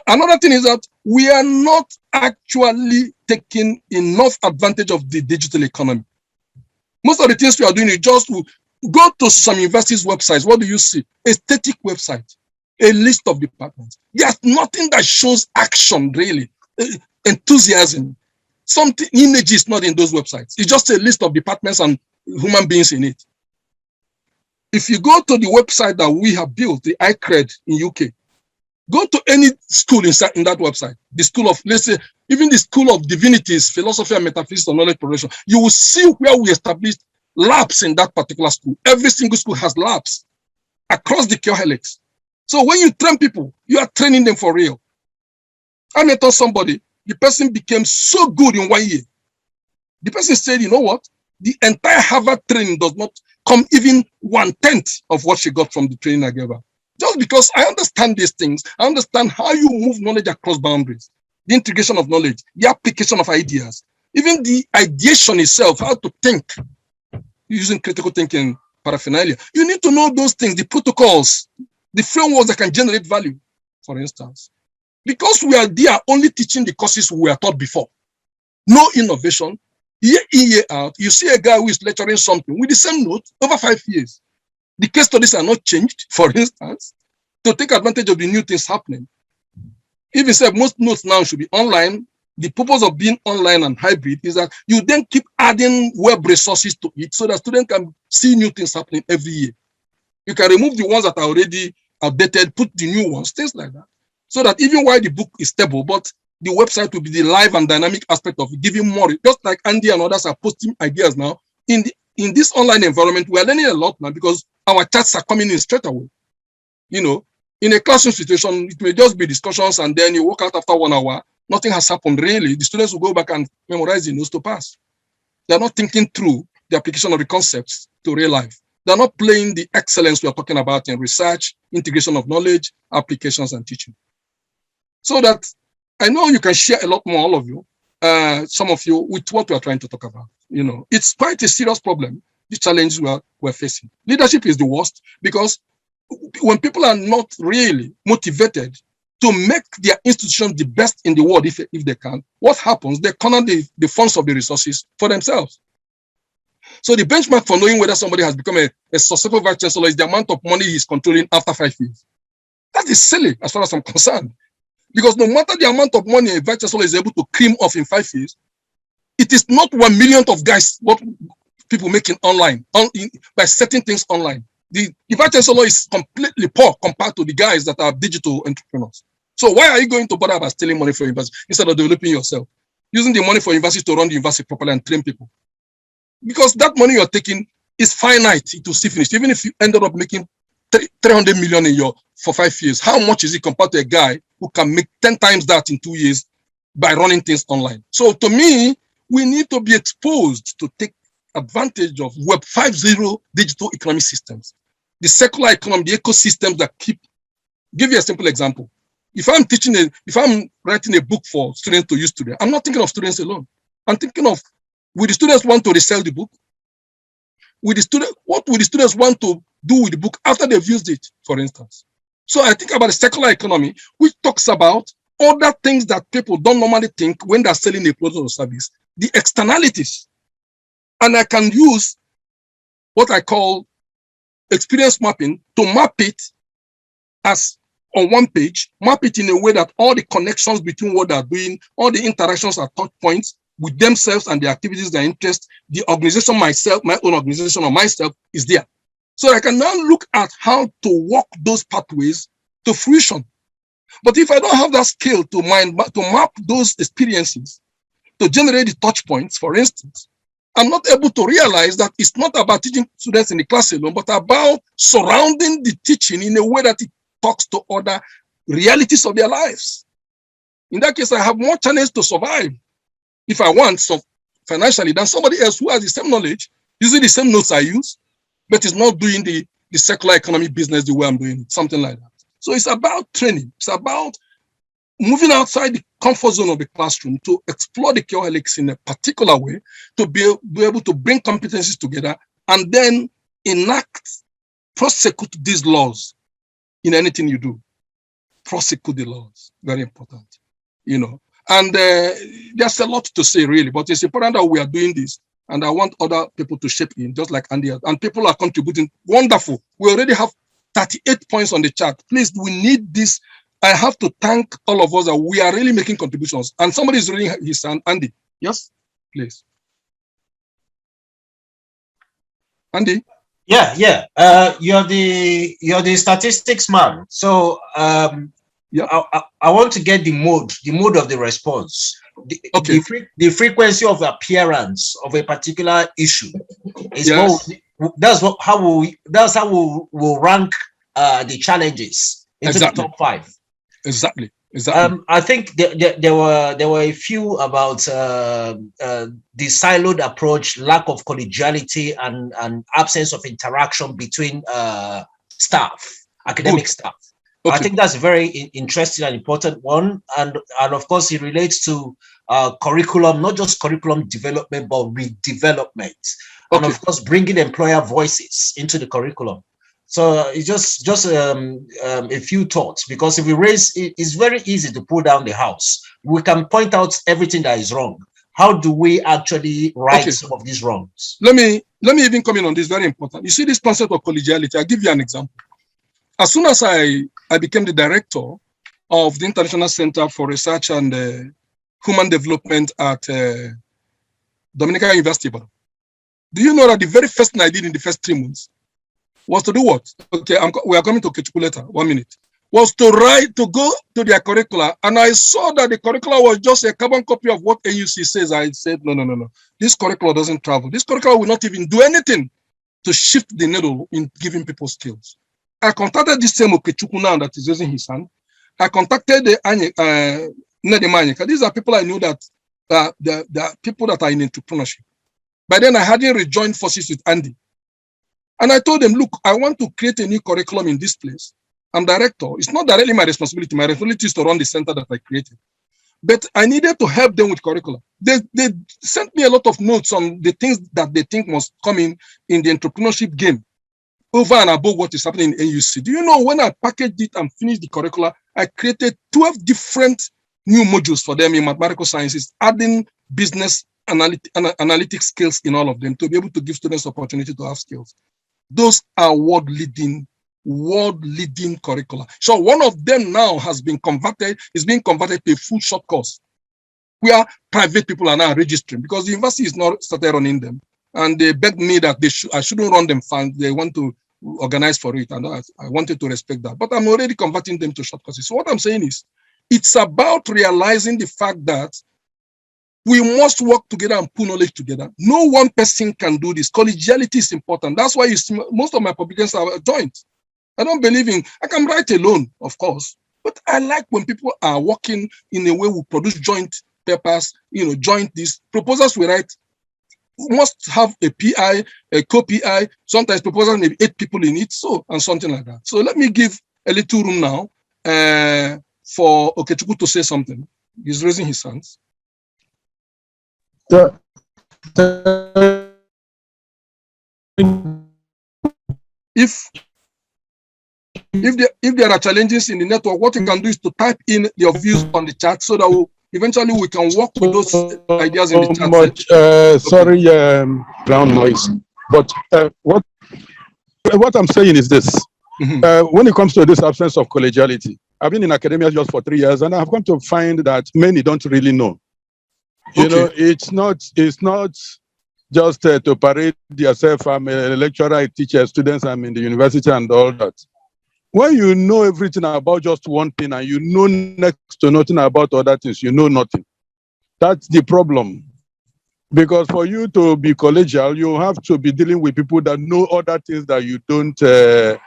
S1: Another thing is that we are not actually taking enough advantage of the digital economy. Most of the things we are doing is just to go to some universities' websites. What do you see? A static website, a list of departments. There's nothing that shows action, really, enthusiasm. Something image is not in those websites. It's just a list of departments and human beings in it. If you go to the website that we have built, the iCred in UK, go to any school in that website, the school of, let's say, even the school of divinities, philosophy and metaphysics or knowledge progression, you will see where we established labs in that particular school. Every single school has labs across the Quadruple Helix. So when you train people, you are training them for real. I met somebody, the person became so good in 1 year. The person said, you know what? The entire Harvard training does not come even 1/10 of what she got from the training I gave her. Just because I understand these things, I understand how you move knowledge across boundaries, the integration of knowledge, the application of ideas, even the ideation itself, how to think using critical thinking paraphernalia. You need to know those things, the protocols, the frameworks that can generate value, for instance. Because we are there only teaching the courses we were taught before. No innovation. Year in, year out, you see a guy who is lecturing something with the same note over 5 years. The case studies are not changed, for instance, to take advantage of the new things happening. If you say most notes now should be online, the purpose of being online and hybrid is that you then keep adding web resources to it so that students can see new things happening every year. You can remove the ones that are already outdated, put the new ones, things like that. So that even while the book is stable, but the website will be the live and dynamic aspect of it, giving more. Just like Andy and others are posting ideas now. In this online environment, we are learning a lot now because our chats are coming in straight away. In a classroom situation, it may just be discussions and then you walk out after 1 hour. Nothing has happened really. The students will go back and memorize the notes to pass. They're not thinking through the application of the concepts to real life. They're not playing the excellence we are talking about in research, integration of knowledge, applications, and teaching. So that I know you can share a lot more, all of you, some of you, with what we are trying to talk about. It's quite a serious problem, the challenge we're facing. Leadership is the worst because when people are not really motivated to make their institution the best in the world, if they can, what happens? They corner the funds of the resources for themselves. So the benchmark for knowing whether somebody has become a successful vice chancellor is the amount of money he's controlling after 5 years. That is silly as far as I'm concerned. Because no matter the amount of money a vice chancellor is able to cream off in 5 years, it is not 1 millionth of guys what people making online by setting things online. The vice chancellor is completely poor compared to the guys that are digital entrepreneurs. So why are you going to bother about stealing money from university instead of developing yourself, using the money for university to run the university properly and train people? Because that money you're taking is finite; it will still finish. Even if you ended up making 300 million for 5 years, how much is it compared to a guy who can make 10 times that in 2 years by running things online? So to me, we need to be exposed to take advantage of Web 5.0 digital economic systems, the circular economy, the ecosystems that give you a simple example. If I'm writing a book for students to use today, I'm not thinking of students alone. I'm thinking of, will the students want to resell the book? What will the students want to do with the book after they've used it, for instance? So I think about the circular economy, which talks about other things that people don't normally think when they're selling a product or service, the externalities. And I can use what I call experience mapping to map it as on one page, map it in a way that all the connections between what they're doing, all the interactions at touch points with themselves and the activities, their interest, the organization, myself, my own organization or myself is there. So I can now look at how to walk those pathways to fruition. But if I don't have that skill to map those experiences, to generate the touch points, for instance, I'm not able to realize that it's not about teaching students in the class alone, but about surrounding the teaching in a way that it talks to other realities of their lives. In that case, I have more chance to survive if I want so financially than somebody else who has the same knowledge, using the same notes I use, but is not doing the secular economy business the way I'm doing it, something like that. So it's about training. It's about moving outside the comfort zone of the classroom to explore the curriculum helix in a particular way, to be able to bring competencies together and then prosecute these laws in anything you do. Prosecute the laws, very important, you know. And there's a lot to say, really, but it's important that we are doing this. And I want other people to shape in, just like Andy. And people are contributing. Wonderful. We already have 38 points on the chart. Please, we need this. I have to thank all of us that we are really making contributions. And somebody is reading his hand. Andy, yes, please. Andy?
S2: Yeah. You're the statistics man. So yeah, I want to get the mode of the response. The frequency of appearance of a particular issue is that's how we'll rank the challenges into the top 5.
S1: Exactly.
S2: I think there were a few about the siloed approach, lack of collegiality, and absence of interaction between staff, academic staff. I think that's a very interesting and important one, and of course it relates to curriculum, not just curriculum development, but redevelopment, and of course bringing employer voices into the curriculum. So it's just a few thoughts, because if we raise it's very easy to pull down the house. We can point out everything that is wrong. How do we actually right some of these wrongs?
S1: Let me even come in on this, very important. You see this concept of collegiality. I'll give you an example. As soon as I became the director of the International Center for Research and Human Development at Dominican University, do you know that the very first thing I did in the first 3 months was to do what? Okay, we are coming to curricula later, 1 minute. Was to go to their curricula, and I saw that the curricula was just a carbon copy of what AUC says. I said, no. This curricula doesn't travel. This curricula will not even do anything to shift the needle in giving people skills. I contacted this same Okechukwu now that is raising his hand. I contacted the Nedemanyika. These are people I know that they are people that are in entrepreneurship. By then, I hadn't rejoined forces with Andy. And I told them, look, I want to create a new curriculum in this place. I'm director. It's not directly my responsibility. My responsibility is to run the center that I created. But I needed to help them with curricula. They sent me a lot of notes on the things that they think must come in the entrepreneurship game, over and above what is happening in AUC. Do you know, when I packaged it and finished the curricula, I created 12 different new modules for them in mathematical sciences, adding business analytic skills in all of them to be able to give students opportunity to have skills. Those are world-leading curricula. So one of them now is being converted to a full short course, where private people are now registering, because the university is not started running them. And they begged me that I shouldn't run them fund. They want to organize for it. And I wanted to respect that. But I'm already converting them to short courses. So what I'm saying is, it's about realizing the fact that we must work together and put knowledge together. No one person can do this. Collegiality is important. That's why you see most of my publications are joint. I don't believe I can write alone, of course. But I like when people are working in a way we produce joint papers, joint these proposals we write. Must have a PI, a co-PI, sometimes proposals maybe 8 people in it, and something like that. So let me give a little room now for Okechukwu to say something. He's raising his hands. If if there are challenges in the network, what you can do is to type in your views on the chat so that eventually we can work with those ideas in the chat.
S5: Sorry, ground noise. But what I'm saying is this. When it comes to this absence of collegiality, I've been in academia just for 3 years, and I've come to find that many don't really know. You know, it's not just to parade yourself. I'm a lecturer, I teach students, I'm in the university and all that. When you know everything about just one thing and you know next to nothing about other things, you know nothing. That's the problem. Because for you to be collegial, you have to be dealing with people that know other things that you don't, that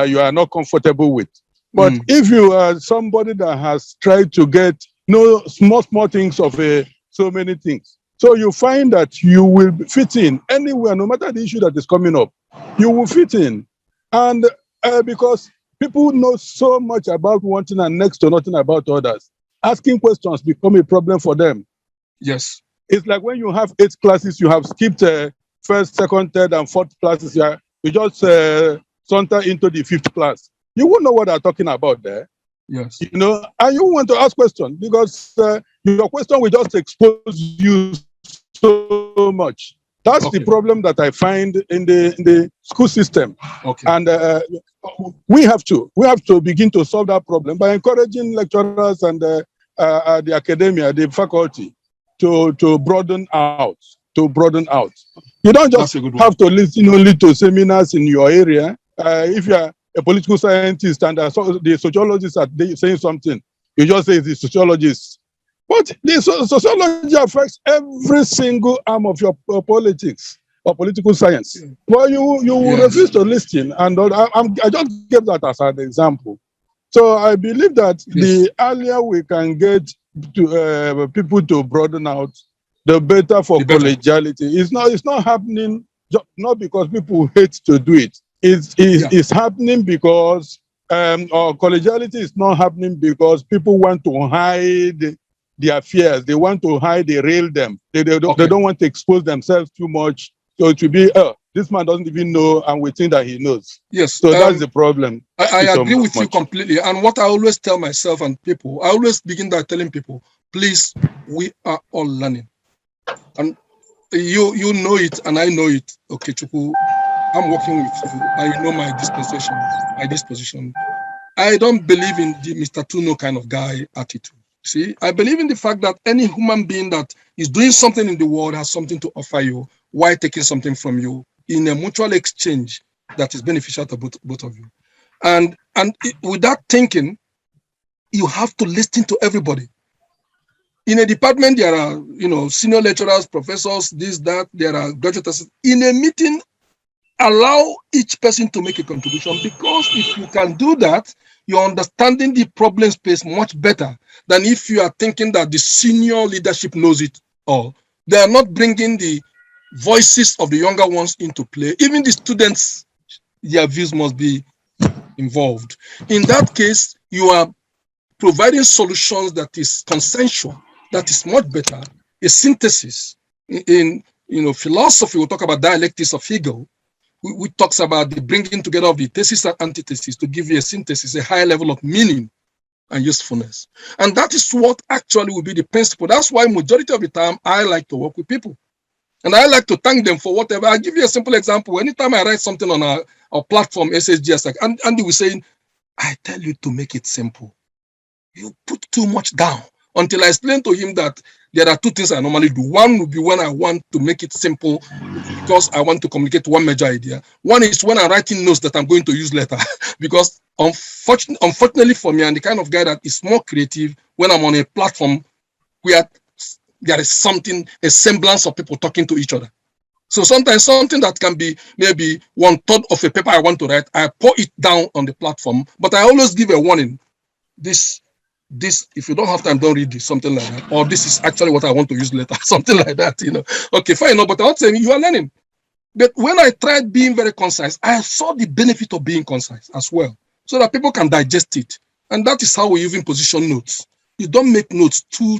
S5: you are not comfortable with. But if you are somebody that has tried to get small things of so many things, so you find that you will fit in anywhere, no matter the issue that is coming up, you will fit in. And because people know so much about one thing and next to nothing about others, asking questions become a problem for them.
S1: Yes.
S5: It's like when you have 8 classes, you have skipped first, second, third, and fourth classes. You just saunter into the 5th class. You won't know what they're talking about there.
S1: Yes.
S5: You know, and you want to ask questions because your question will just expose you so much. That's the problem that I find in the school system. And we have to begin to solve that problem by encouraging lecturers and the academia, the faculty, to broaden out. You don't just have to listen only to seminars in your area. If you are a political scientist and the sociologists are saying something, you just say the sociologists. But the sociology affects every single arm of your politics or political science. Well, you refuse to listen, and I just gave that as an example. So I believe that the earlier we can get to people to broaden out, the better for collegiality. It's not happening not because people hate to do it. It's happening because or collegiality is not happening because people want to hide their fears. They want to hide, they rail them. They don't want to expose themselves too much. So it will be, this man doesn't even know, and we think that he knows.
S1: Yes.
S5: So that's the problem.
S1: I agree with you completely. And what I always tell myself and people, I always begin by telling people, please, we are all learning. And you know it, and I know it. Okay, Chuku, I'm working with you. I know my disposition. I don't believe in the Mr. Tuno kind of guy attitude. See, I believe in the fact that any human being that is doing something in the world has something to offer you while taking something from you in a mutual exchange that is beneficial to both of you. And with that thinking, you have to listen to everybody. In a department, there are, senior lecturers, professors, this, that, there are graduate assistants. In a meeting, allow each person to make a contribution, because if you can do that, you're understanding the problem space much better than if you are thinking that the senior leadership knows it all. They are not bringing the voices of the younger ones into play. Even the students, their views must be involved. In that case, you are providing solutions that is consensual, that is much better. A synthesis in philosophy, we'll talk about dialectics of Hegel. We talks about the bringing together of the thesis and antithesis to give you a synthesis, a higher level of meaning and usefulness. And that is what actually will be the principle. That's why majority of the time I like to work with people. And I like to thank them for whatever. I'll give you a simple example. Anytime I write something on our platform, SSGS, like Andy was saying, I tell you to make it simple. You put too much down, until I explain to him that there are 2 things I normally do. One would be when I want to make it simple because I want to communicate one major idea. One is when I'm writing notes that I'm going to use later. Because unfortunately for me, I'm the kind of guy that is more creative when I'm on a platform where there is something, a semblance of people talking to each other. So sometimes something that can be maybe 1/3 of a paper I want to write, I pour it down on the platform, but I always give a warning. This, if you don't have time, don't read this, something like that. Or this is actually what I want to use later, something like that, Okay, fine, but I'm not saying you are learning. But when I tried being very concise, I saw the benefit of being concise as well, so that people can digest it. And that is how we even position notes. You don't make notes too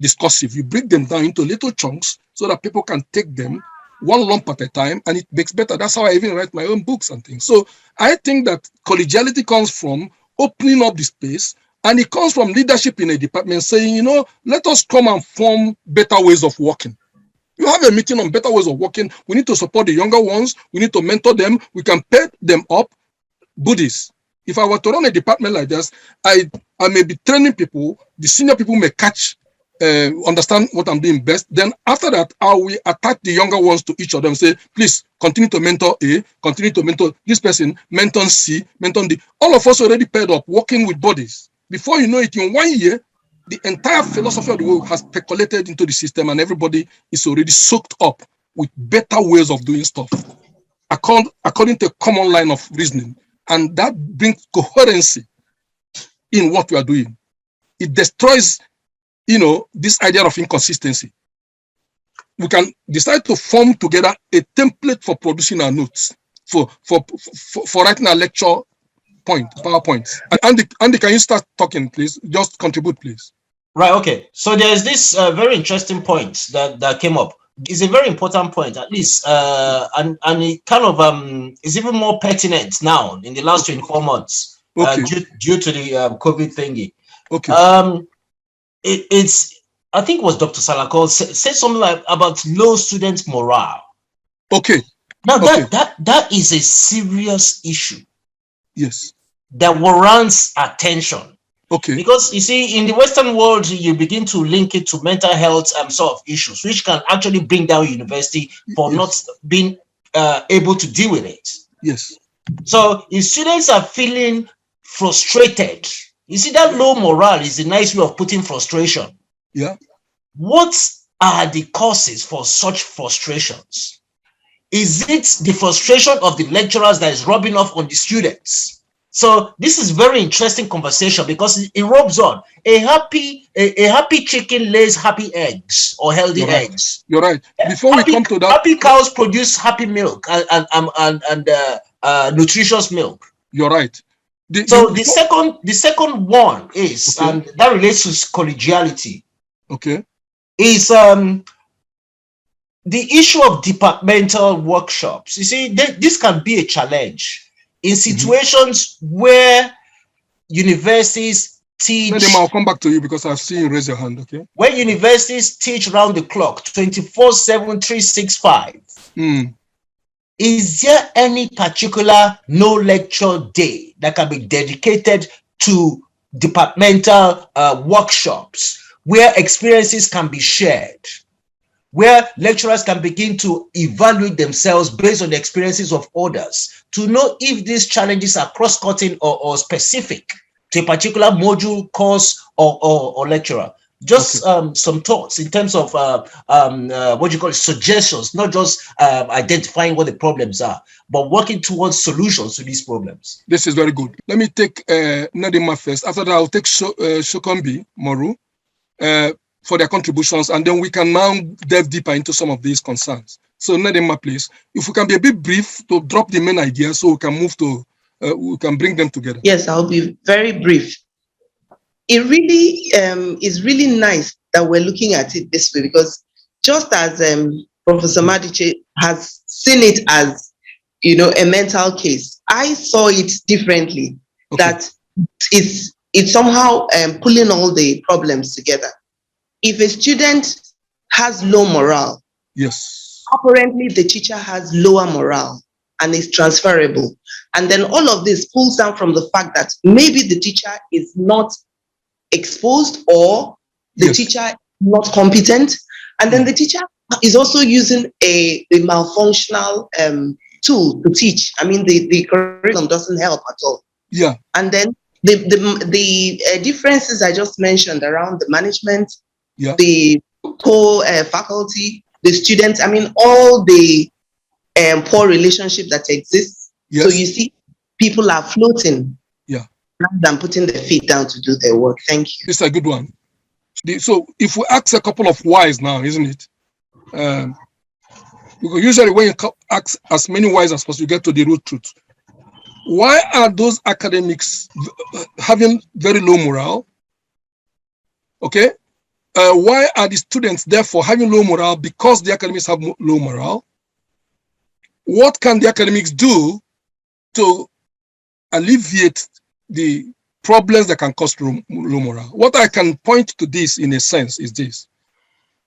S1: discursive. You break them down into little chunks so that people can take them, one lump at a time, and it makes better. That's how I even write my own books and things. So I think that collegiality comes from opening up the space, and it comes from leadership in a department saying, you know, let us come and form better ways of working. You have a meeting on better ways of working. We need to support the younger ones. We need to mentor them. We can pay them up. Goodies. If I were to run a department like this, I may be training people. The senior people may understand what I'm doing best. Then after that, I will attach the younger ones to each of them. Say, please continue to mentor A, continue to mentor this person, mentor C, mentor D. All of us already paired up, working with bodies. Before you know it, in 1 year, the entire philosophy of the world has percolated into the system, and everybody is already soaked up with better ways of doing stuff, according to a common line of reasoning. And that brings coherency in what we are doing. It destroys, you know, this idea of inconsistency. We can decide to form together a template for producing our notes, for writing a lecture PowerPoints. Andy, can you start talking, please? Just contribute, please.
S2: Right, okay. So there's this very interesting point that came up. It's a very important point, at least, and it kind of is even more pertinent now in the last 24 months, due to the COVID thingy.
S1: Okay.
S2: It's I think it was Dr. Salako said something like about low student morale.
S1: Okay.
S2: Now that is a serious issue.
S1: Yes.
S2: That warrants attention.
S1: Okay.
S2: Because you see, in the Western world, you begin to link it to mental health sort of issues, which can actually bring down university for not being able to deal with it.
S1: Yes.
S2: So if students are feeling frustrated, you see that low morale is a nice way of putting frustration.
S1: Yeah.
S2: What are the causes for such frustrations? Is it the frustration of the lecturers that is rubbing off on the students? So this is very interesting conversation because it rubs on. A happy chicken lays happy eggs or healthy eggs.
S1: You're right. Before we come to that,
S2: happy cows produce happy milk and nutritious milk.
S1: You're right.
S2: The second one is, and that relates to collegiality.
S1: Okay.
S2: Is the issue of departmental workshops. You see, this can be a challenge in situations where universities teach.
S1: I'll come back to you because I've seen you raise your hand, okay?
S2: Where universities teach round the clock, 24/7, 365. Is there any particular no lecture day that can be dedicated to departmental workshops where experiences can be shared, where lecturers can begin to evaluate themselves based on the experiences of others to know if these challenges are cross-cutting or specific to a particular module, course, or lecturer? Just some thoughts in terms of what you call it, suggestions, not just identifying what the problems are, but working towards solutions to these problems.
S1: This is very good. Let me take Nadima first. After that, I'll take Shokombi Moru for their contributions, and then we can now delve deeper into some of these concerns. So Nadima, please, if we can be a bit brief to drop the main ideas so we can move to, we can bring them together.
S4: Yes, I'll be very brief. It really is really nice that we're looking at it this way, because just as Professor Madiche has seen it as, you know, a mental case, I saw it differently, that it's somehow pulling all the problems together. If a student has low morale,
S1: yes,
S4: apparently the teacher has lower morale and is transferable. And then all of this pulls down from the fact that maybe the teacher is not exposed or the teacher is not competent. And then the teacher is also using a malfunctional tool to teach. I mean, the curriculum doesn't help at all.
S1: Yeah.
S4: And then the differences I just mentioned around the management, the co-faculty, the students, I mean, all the poor relationship that exists.
S1: Yes.
S4: So you see, people are floating.
S1: Yeah.
S4: Rather than putting their feet down to do their work. Thank you.
S1: It's a good one. So if we ask a couple of whys now, isn't it? Because usually when you ask as many whys as possible, you get to the root truth. Why are those academics having very low morale? Okay. Why are the students therefore having low morale? Because the academics have low morale. what can the academics do to alleviate the problems that can cause low morale? What I can point to this in a sense is this.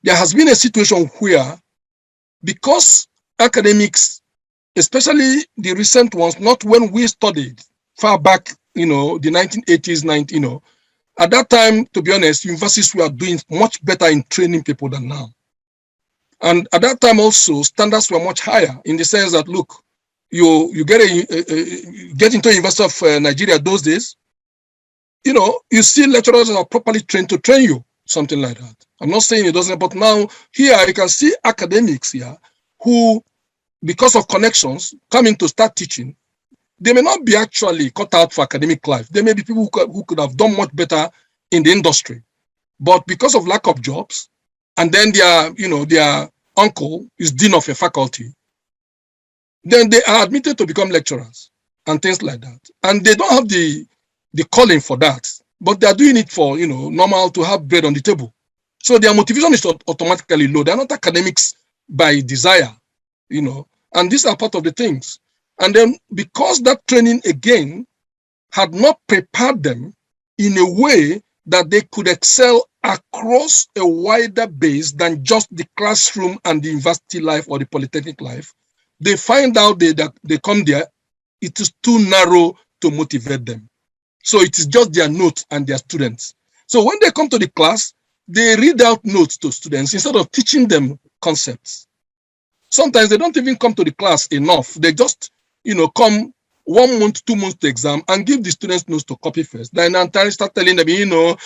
S1: There has been a situation where, because academics, especially the recent ones, not when we studied far back, the 1980s, at that time, to be honest, universities were doing much better in training people than now. And at that time also, standards were much higher in the sense that, look, you get into University of Nigeria those days, you see lecturers are properly trained to train you, something like that. I'm not saying it doesn't, but now here you can see academics here who, because of connections, coming to start teaching. They may not be actually cut out for academic life. There may be people who could have done much better in the industry, but because of lack of jobs, and then their uncle is dean of a faculty, then they are admitted to become lecturers and things like that. And they don't have the calling for that, but they are doing it for, normal, to have bread on the table. So their motivation is automatically low. They're not academics by desire, and these are part of the things. And then because that training again had not prepared them in a way that they could excel across a wider base than just the classroom and the university life or the polytechnic life, they find out that they come there, it is too narrow to motivate them. So it is just their notes and their students. So when they come to the class, they read out notes to students instead of teaching them concepts. Sometimes they don't even come to the class enough. They just, come 1 month, 2 months to exam and give the students notes to copy first. Then start telling them,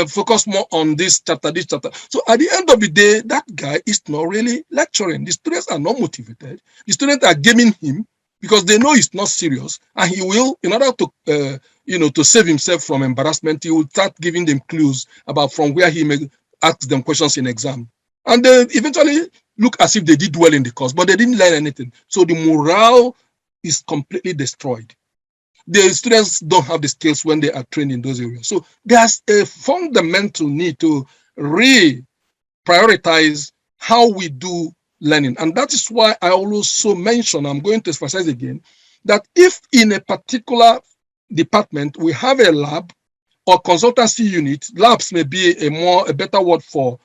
S1: focus more on this chapter, this chapter. So at the end of the day, that guy is not really lecturing. The students are not motivated. The students are gaming him because they know he's not serious, and he will, in order to, to save himself from embarrassment, he will start giving them clues about from where he may ask them questions in exam. And they eventually look as if they did well in the course, but they didn't learn anything. So the morale is completely destroyed. The students don't have the skills when they are trained in those areas. So there's a fundamental need to prioritize how we do learning. And that is why I also mention, I'm going to emphasize again, that if in a particular department we have a lab or consultancy unit, labs may be a better word for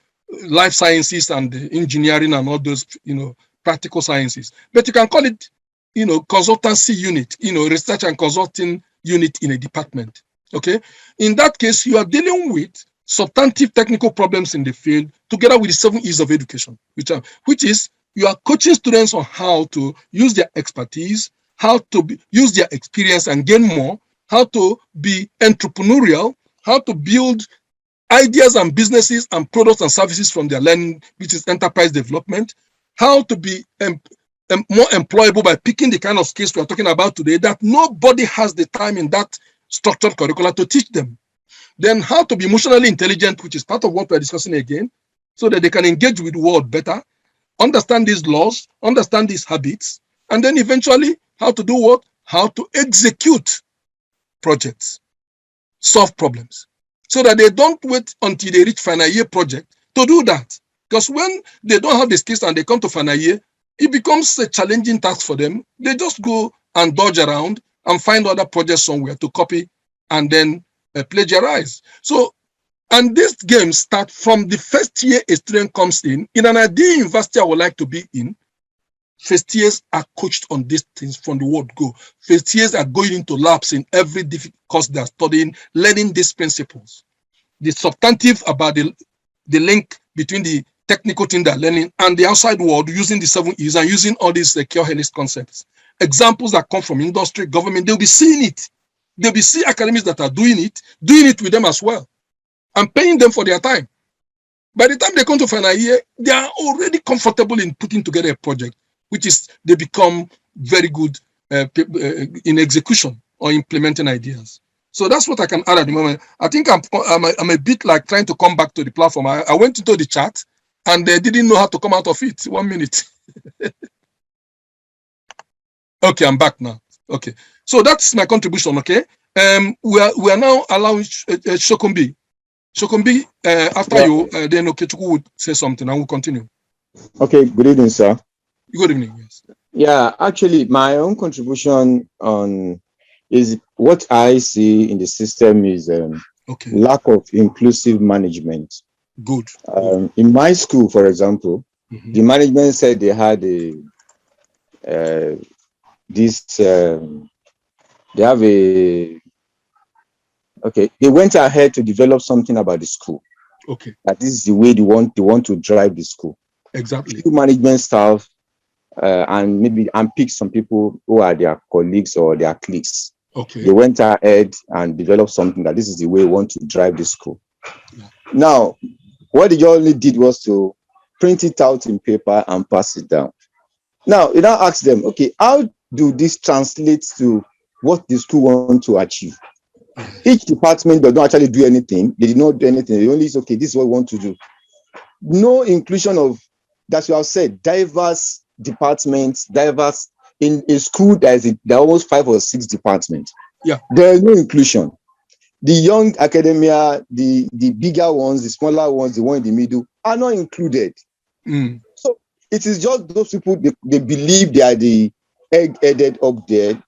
S1: life sciences and engineering and all those, practical sciences. But you can call it, consultancy unit, research and consulting unit in a department. Okay. In that case, you are dealing with substantive technical problems in the field together with the 7 E's of education, which is you are coaching students on how to use their expertise, how to use their experience and gain more, how to be entrepreneurial, how to build ideas and businesses and products and services from their learning, which is enterprise development, how to be more employable by picking the kind of skills we are talking about today that nobody has the time in that structured curricula to teach them. Then how to be emotionally intelligent, which is part of what we're discussing again, so that they can engage with the world better, understand these laws, understand these habits, and then eventually how to do what? How to execute projects, solve problems, so that they don't wait until they reach final year project to do that. Because when they don't have the skills and they come to final year, it becomes a challenging task for them. They just go and dodge around and find other projects somewhere to copy and then plagiarize. So, and this game starts from the first year a student comes in an ideal university I would like to be in. First years are coached on these things from the word go. First years are going into labs in every difficult course they're studying, learning these principles. The substantive about the link between the technical thing they're learning and the outside world, using the 7 E's and using all these curricula helix concepts. Examples that come from industry, government, they'll be seeing it. They'll be seeing academics that are doing it with them as well, and paying them for their time. By the time they come to final year, they are already comfortable in putting together a project, which is they become very good in execution or implementing ideas. So that's what I can add at the moment. I think I'm a bit like trying to come back to the platform. I went into the chat and they didn't know how to come out of it. 1 minute. Okay, I'm back now. Okay, so that's my contribution. Okay, we are now allowing Shokumbi. Shokumbi, after you, then Okechukwu would say something and we'll continue.
S6: Okay, good evening, sir.
S1: Good evening, yes.
S6: Yeah, actually, my own contribution on is what I see in the system is
S1: Okay,
S6: lack of inclusive management.
S1: good.
S6: In my school, for example, the management said they had this. They have a okay. They went ahead to develop something about the school.
S1: Okay,
S6: That this is the way they want to drive the school.
S1: exactly.
S6: Few management staff and pick some people who are their colleagues or their cliques.
S1: Okay.
S6: They went ahead and developed something that this is the way we want to drive the school.
S1: Yeah.
S6: Now, what they only did was to print it out in paper and pass it down. Now, you now ask them, okay, how do this translate to what the school want to achieve? Each department does not actually do anything. They did not do anything. They only say, okay, this is what we want to do. No inclusion of, that you have said, diverse departments, diverse. In a school, there are almost 5 or 6 departments.
S1: Yeah.
S6: There is no inclusion. The young academia, the bigger ones, the smaller ones, the one in the middle are not included. So it is just those people, they believe they are the egg-headed up there.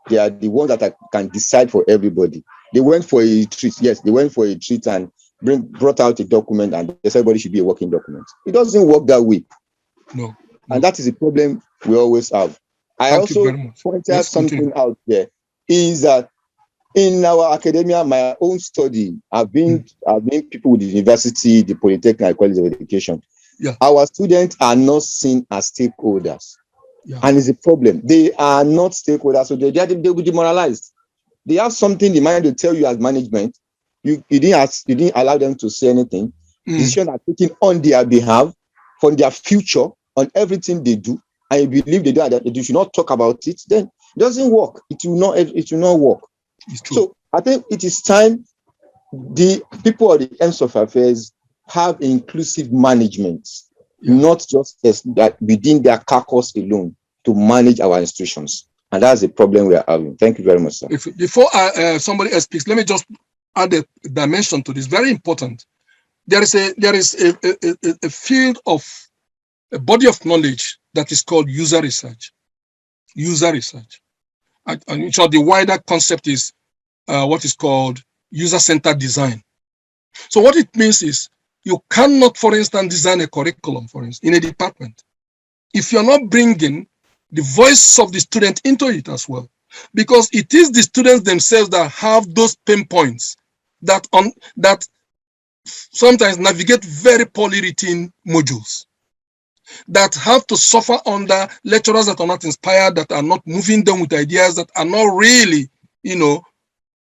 S6: They are the ones that can decide for everybody. They went for a treat. Yes, they went for a treat and brought out a document, and everybody should be a working document. It doesn't work that way.
S1: No.
S6: And that is a problem we always have. I also pointed something out there is that in our academia, my own study, I've been people with the university, the polytechnic, and college of education.
S1: Yeah.
S6: Our students are not seen as stakeholders.
S1: Yeah.
S6: And it's a problem. They are not stakeholders, so they'll be demoralized. They have something in mind to tell you as management. You didn't allow them to say anything. Decisions are taken on their behalf for their future on everything they do, and you believe that you should not talk about it, then it doesn't work. It will not work.
S1: It's true.
S6: So I think it is time the people of the ends of affairs have inclusive management, not just that within their carcass alone to manage our institutions. And that's the problem we are having. Thank you very much, sir.
S1: Before somebody else speaks, let me just add a dimension to this. Very important. There is a field of a body of knowledge that is called user research. User research. And so the wider concept is what is called user-centered design. So what it means is you cannot, for instance, design a curriculum, for instance, in a department, if you're not bringing the voice of the student into it as well, because it is the students themselves that have those pain points that sometimes navigate very poorly written modules, that have to suffer under lecturers that are not inspired, that are not moving them with ideas, that are not really,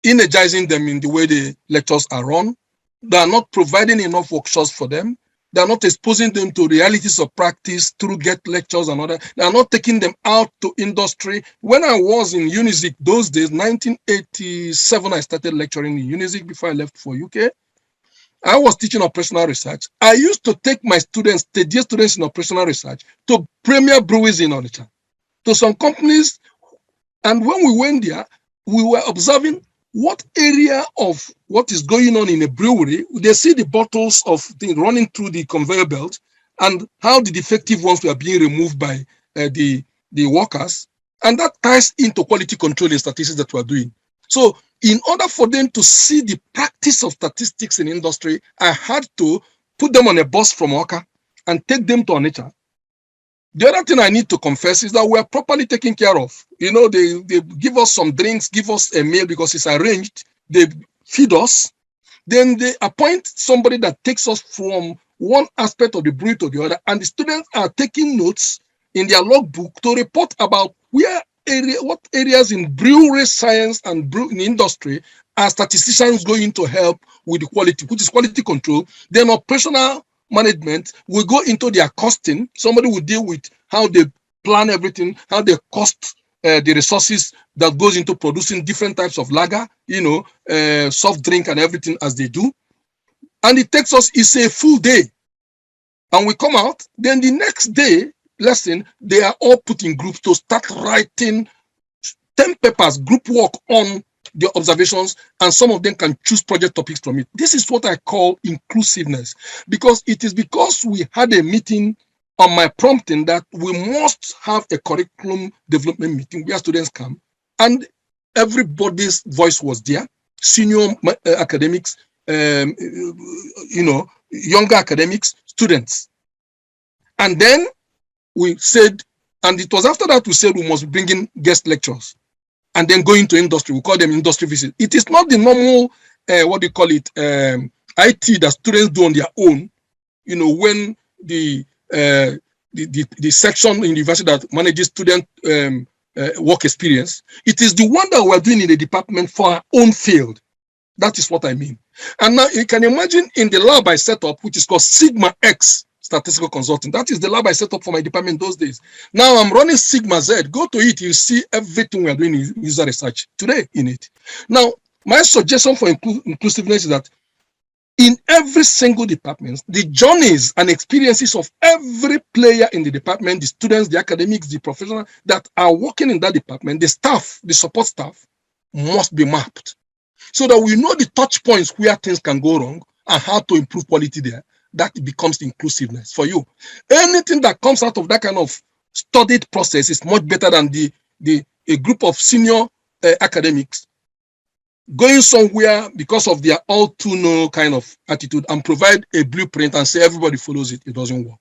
S1: energizing them in the way the lectures are run. They are not providing enough workshops for them. They are not exposing them to realities of practice through GET lectures and other. They are not taking them out to industry. When I was in UNIZIC those days, 1987, I started lecturing in UNIZIC before I left for UK. I was teaching operational research. I used to take my students, third-year students in operational research, to premier breweries in Onitsha, to some companies. And when we went there, we were observing what area of what is going on in a brewery. They see the bottles of things running through the conveyor belt and how the defective ones were being removed by the workers. And that ties into quality control and statistics that we're doing. So in order for them to see the practice of statistics in industry, I had to put them on a bus from Oka and take them to Onitsha. The other thing I need to confess is that we're properly taken care of. They give us some drinks, give us a meal because it's arranged. They feed us. Then they appoint somebody that takes us from one aspect of the brewery to the other. And the students are taking notes in their logbook to report about what areas in brewery science and in industry are statisticians going to help with the quality, which is quality control. Then operational management will go into their costing. Somebody will deal with how they plan everything, how they cost the resources that goes into producing different types of lager, soft drink and everything as they do. And it takes us, it's a full day. And we come out, then the next day, lesson, they are all put in groups to start writing 10 papers, group work on the observations, and some of them can choose project topics from it. This is what I call inclusiveness, because it is because we had a meeting on my prompting that we must have a curriculum development meeting where students come, and everybody's voice was there, senior academics, younger academics, students. And then we said, and it was after that we said we must bring in guest lecturers and then go into industry. We call them industry visits. It is not the normal, what do you call it, IT that students do on their own, when the section in the university that manages student work experience. It is the one that we're doing in the department for our own field. That is what I mean. And now you can imagine in the lab I set up, which is called Sigma X Statistical Consulting. That is the lab I set up for my department those days. Now I'm running Sigma Z. Go to it, you see everything we're doing in user research today in it. Now, my suggestion for inclusiveness is that in every single department, the journeys and experiences of every player in the department, the students, the academics, the professionals that are working in that department, the staff, the support staff, must be mapped so that we know the touch points where things can go wrong and how to improve quality there. That becomes inclusiveness for you. Anything that comes out of that kind of studied process is much better than a group of senior academics going somewhere because of their all to know kind of attitude and provide a blueprint and say everybody follows it. It doesn't work.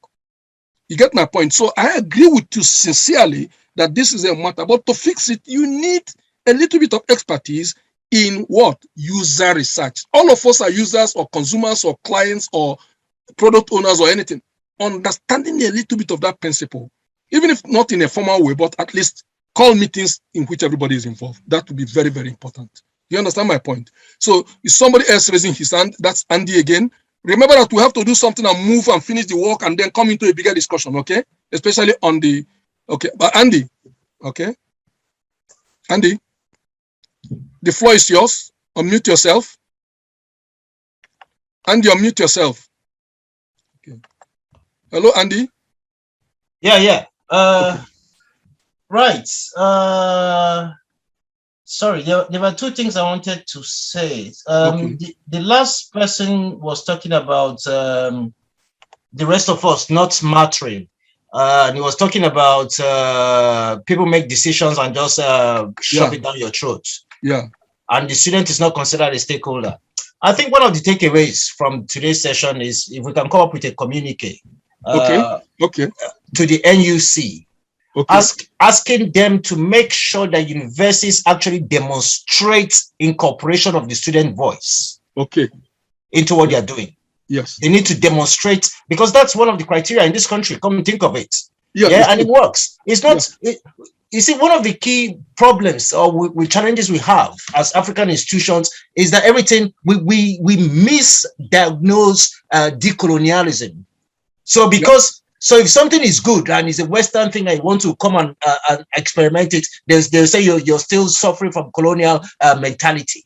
S1: You get my point? So I agree with you sincerely that this is a matter, but to fix it, you need a little bit of expertise in what? User research. All of us are users or consumers or clients or product owners or anything. Understanding a little bit of that principle, even if not in a formal way, but at least call meetings in which everybody is involved. That would be very, very important. You understand my point? So is somebody else raising his hand? That's Andy again. Remember that we have to do something and move and finish the work and then come into a bigger discussion, okay? Especially on the, okay, but Andy, okay? Andy, the floor is yours. Unmute yourself. Andy, unmute yourself. Okay. Hello, Andy?
S2: Yeah.
S1: Okay.
S2: Right. Sorry, there were two things I wanted to say.
S1: Okay.
S2: The last person was talking about the rest of us not mattering. And he was talking about people make decisions and just shove it down your throat.
S1: Yeah.
S2: And the student is not considered a stakeholder. I think one of the takeaways from today's session is if we can come up with a communique
S1: Okay.
S2: to the NUC, asking them to make sure that universities actually demonstrate incorporation of the student voice into what they are doing.
S1: Yes.
S2: They need to demonstrate, because that's one of the criteria in this country. Come and think of it.
S1: Yeah,
S2: and it works. It's not. You see, one of the key problems or with challenges we have as African institutions is that everything we misdiagnose decolonialism. So so if something is good and it's a Western thing and you want to come and experiment it, they'll say you're still suffering from colonial mentality,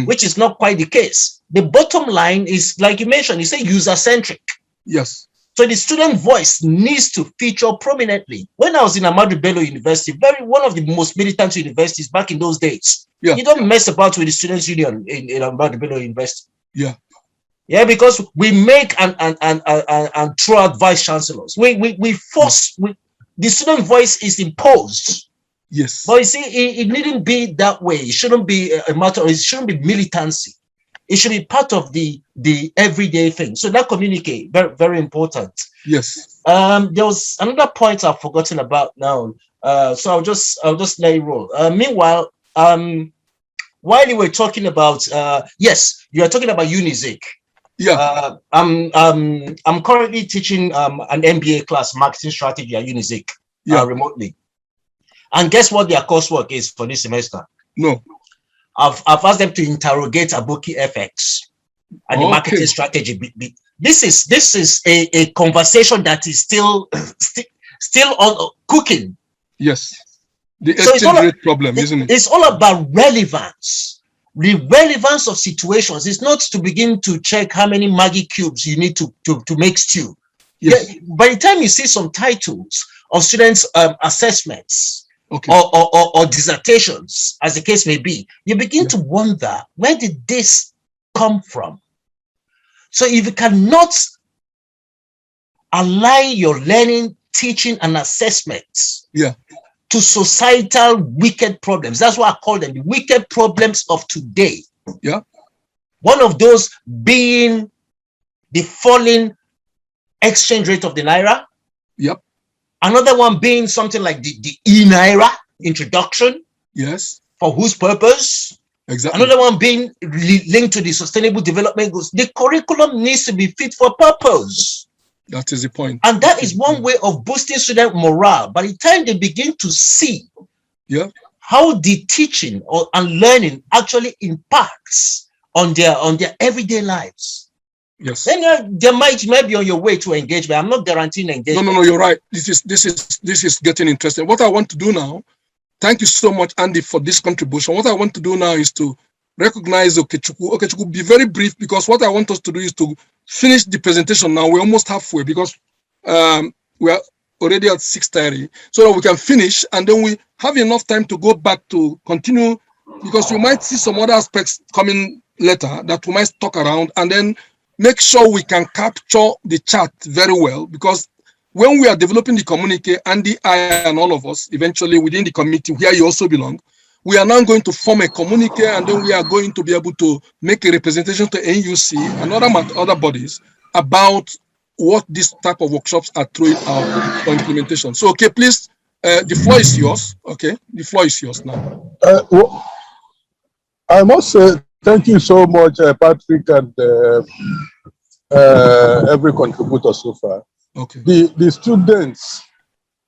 S2: which is not quite the case. The bottom line is, like you mentioned, you say user-centric.
S1: Yes.
S2: So the student voice needs to feature prominently. When I was in Ahmadu Bello University, one of the most militant universities back in those days, you don't mess about with the students' union in Ahmadu Bello University. Yeah, because we make and throw out vice chancellors. We force the student voice is imposed.
S1: Yes.
S2: But you see, it needn't be that way. It shouldn't be a matter. It shouldn't be militancy. It should be part of the everyday thing. So that communicate very, very important.
S1: Yes.
S2: There was another point I've forgotten about now. So I'll just let it roll. Meanwhile, while you were talking about yes, you are talking about Unizik.
S1: Yeah.
S2: I'm currently teaching an MBA class, marketing strategy at Unizik, remotely. And guess what their coursework is for this semester?
S1: No.
S2: I've asked them to interrogate Aboki FX and the marketing strategy. This is a conversation that is still on cooking.
S1: Yes. The exchange rate problem, isn't it?
S2: It's all about relevance. The relevance of situations is not to begin to check how many Maggi cubes you need to make stew.
S1: Yes.
S2: By the time you see some titles of students' assessments, or dissertations, as the case may be, you begin to wonder, where did this come from? So if you cannot align your learning, teaching, and assessments to societal wicked problems. That's why I call them the wicked problems of today.
S1: Yeah.
S2: One of those being the falling exchange rate of the Naira.
S1: Yep.
S2: Another one being something like the e-Naira introduction.
S1: Yes.
S2: For whose purpose?
S1: Exactly.
S2: Another one being linked to the sustainable development goals. The curriculum needs to be fit for purpose.
S1: That is the point.
S2: And that is one way of boosting student morale. By the time they begin to see how the teaching and learning actually impacts on their everyday lives.
S1: Yes.
S2: Then they might be on your way to engagement. I'm not guaranteeing engagement.
S1: No, you're right. This is getting interesting. What I want to do now, thank you so much, Andy, for this contribution. What I want to do now is to recognize Okechukwu. Okechukwu, be very brief, because what I want us to do is to finish the presentation now. We're almost halfway, because we are already at 6:30, so that we can finish, and then we have enough time to go back to continue, because we might see some other aspects coming later that we might talk around, and then make sure we can capture the chat very well, because when we are developing the communique, Andy, I, and all of us, eventually within the committee where you also belong, we are now going to form a communique, and then we are going to be able to make a representation to NUC and other bodies about what this type of workshops are throwing out for implementation. So, okay, please, the floor is yours. Okay, the floor is yours now.
S5: Well, I must say thank you so much, Patrick, and every contributor so far.
S1: Okay.
S5: The students,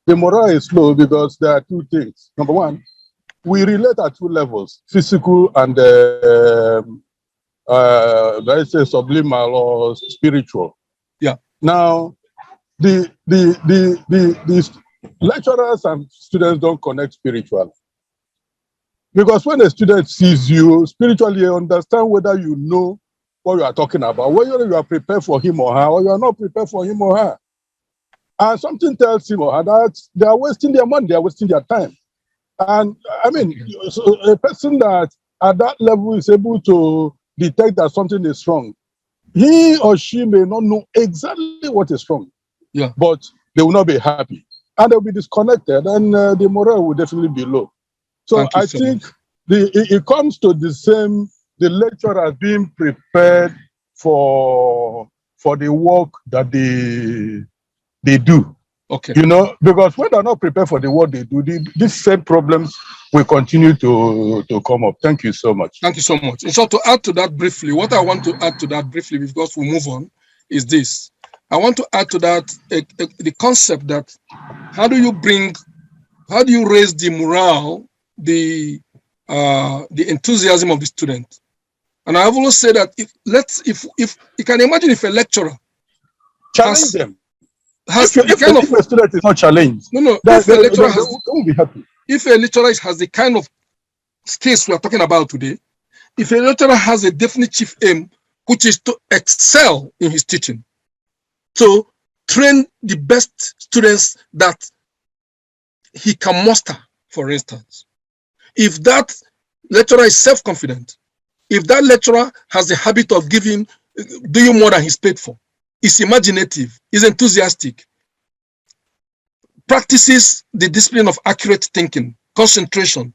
S5: the morale is low because there are two things. Number one, we relate at two levels: physical and let's say subliminal or spiritual.
S1: Yeah.
S5: Now, the lecturers and students don't connect spiritually. Because when a student sees you spiritually, you understand whether you know what you are talking about, whether you are prepared for him or her, or you are not prepared for him or her. And something tells him or her that they are wasting their money, they are wasting their time. And I mean, so a person that at that level is able to detect that something is wrong, he or she may not know exactly what is wrong, but they will not be happy. And they'll be disconnected, and the morale will definitely be low. So I think it comes to the same, the lecturers being prepared for the work that they do.
S1: Okay.
S5: You know, because when they're not prepared for the work they do, these same problems will continue to come up. Thank you so much.
S1: Thank you so much. And so to add to that briefly, what I want to add to that briefly, because we move on, is this. I want to add to that the concept that how do you raise the morale, the enthusiasm of the student? And I've always said that if you can imagine if a lecturer
S5: challenge them.
S1: If
S5: a student is not challenged,
S1: if a lecturer
S5: won't be happy.
S1: If a lecturer has the kind of skills we are talking about today, if a lecturer has a definite chief aim, which is to excel in his teaching, to train the best students that he can muster, for instance, if that lecturer is self-confident, if that lecturer has the habit of doing more than he's paid for, is imaginative, is enthusiastic, practices the discipline of accurate thinking, concentration,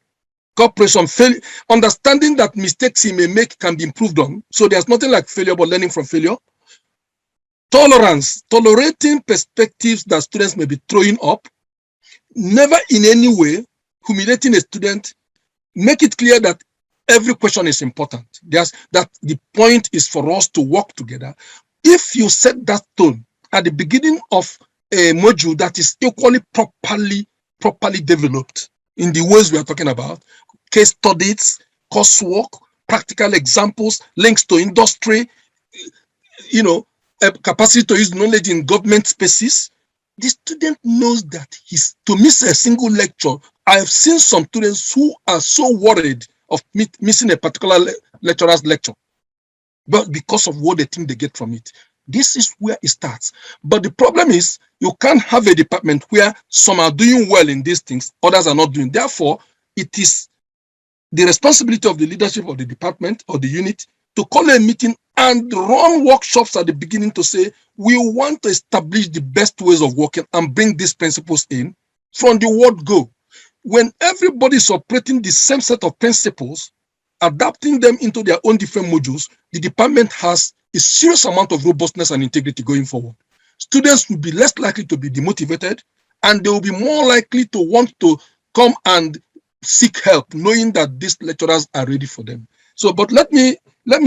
S1: cooperation, understanding that mistakes he may make can be improved on. So there's nothing like failure but learning from failure. Tolerance, tolerating perspectives that students may be throwing up, never in any way humiliating a student, make it clear that every question is important. That the point is for us to work together. If you set that tone at the beginning of a module that is equally properly developed in the ways we are talking about, case studies, coursework, practical examples, links to industry, capacity to use knowledge in government spaces, the student knows that to miss a single lecture. I have seen some students who are so worried of missing a particular lecturer's lecture, but because of what they think they get from it. This is where it starts. But the problem is you can't have a department where some are doing well in these things, others are not doing. Therefore, it is the responsibility of the leadership of the department or the unit to call a meeting and run workshops at the beginning to say, we want to establish the best ways of working and bring these principles in from the word go. When everybody is operating the same set of principles, adapting them into their own different modules, the department has a serious amount of robustness and integrity going forward. Students will be less likely to be demotivated, and they will be more likely to want to come and seek help, knowing that these lecturers are ready for them. So, but let me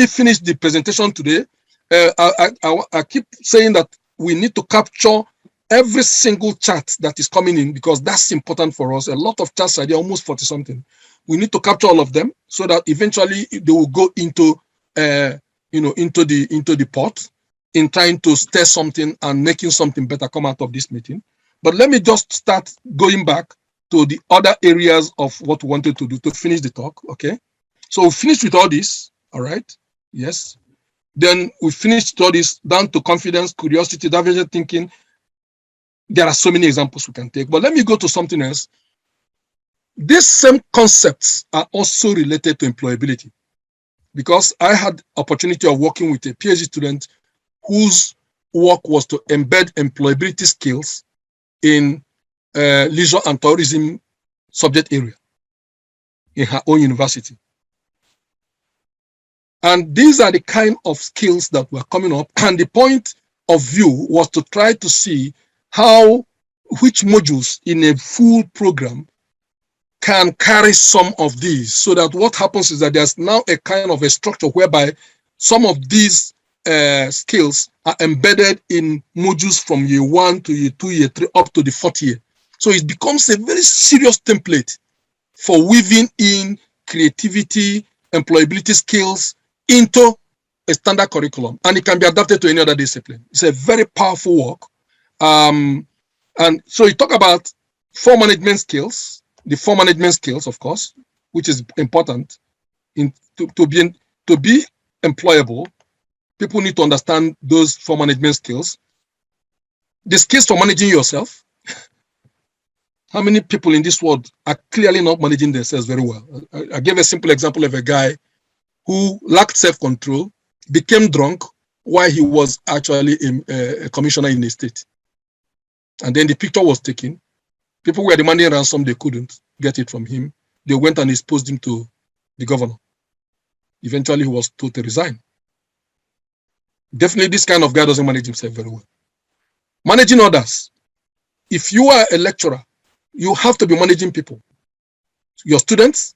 S1: finish the presentation today. I keep saying that we need to capture every single chat that is coming in, because that's important for us. A lot of chats are there, almost 40 something. We need to capture all of them so that eventually they will go into into the pot in trying to stir something and making something better come out of this meeting. But let me just start going back to the other areas of what we wanted to do to finish the talk. Okay, so we finished with all this. All right, yes. Then we finished all this down to confidence, curiosity, divergent thinking. There are so many examples we can take, but let me go to something else. These same concepts are also related to employability, because I had opportunity of working with a PhD student whose work was to embed employability skills in leisure and tourism subject area in her own university. And these are the kind of skills that were coming up, and the point of view was to try to see which modules in a full program can carry some of these, so that what happens is that there's now a kind of a structure whereby some of these skills are embedded in modules from year 1 to year 2, year 3, up to the 4th year. So it becomes a very serious template for weaving in creativity, employability skills into a standard curriculum, and it can be adapted to any other discipline. It's a very powerful work. And so you talk about 4 management skills, the 4 management skills, of course, which is important to be employable. People need to understand those 4 management skills. The skills for managing yourself. How many people in this world are clearly not managing themselves very well? I gave a simple example of a guy who lacked self-control, became drunk while he was actually a commissioner in the state. And then the picture was taken. People were demanding ransom, they couldn't get it from him. They went and exposed him to the governor. Eventually, he was told to resign. Definitely, this kind of guy doesn't manage himself very well. Managing others. If you are a lecturer, you have to be managing people. Your students,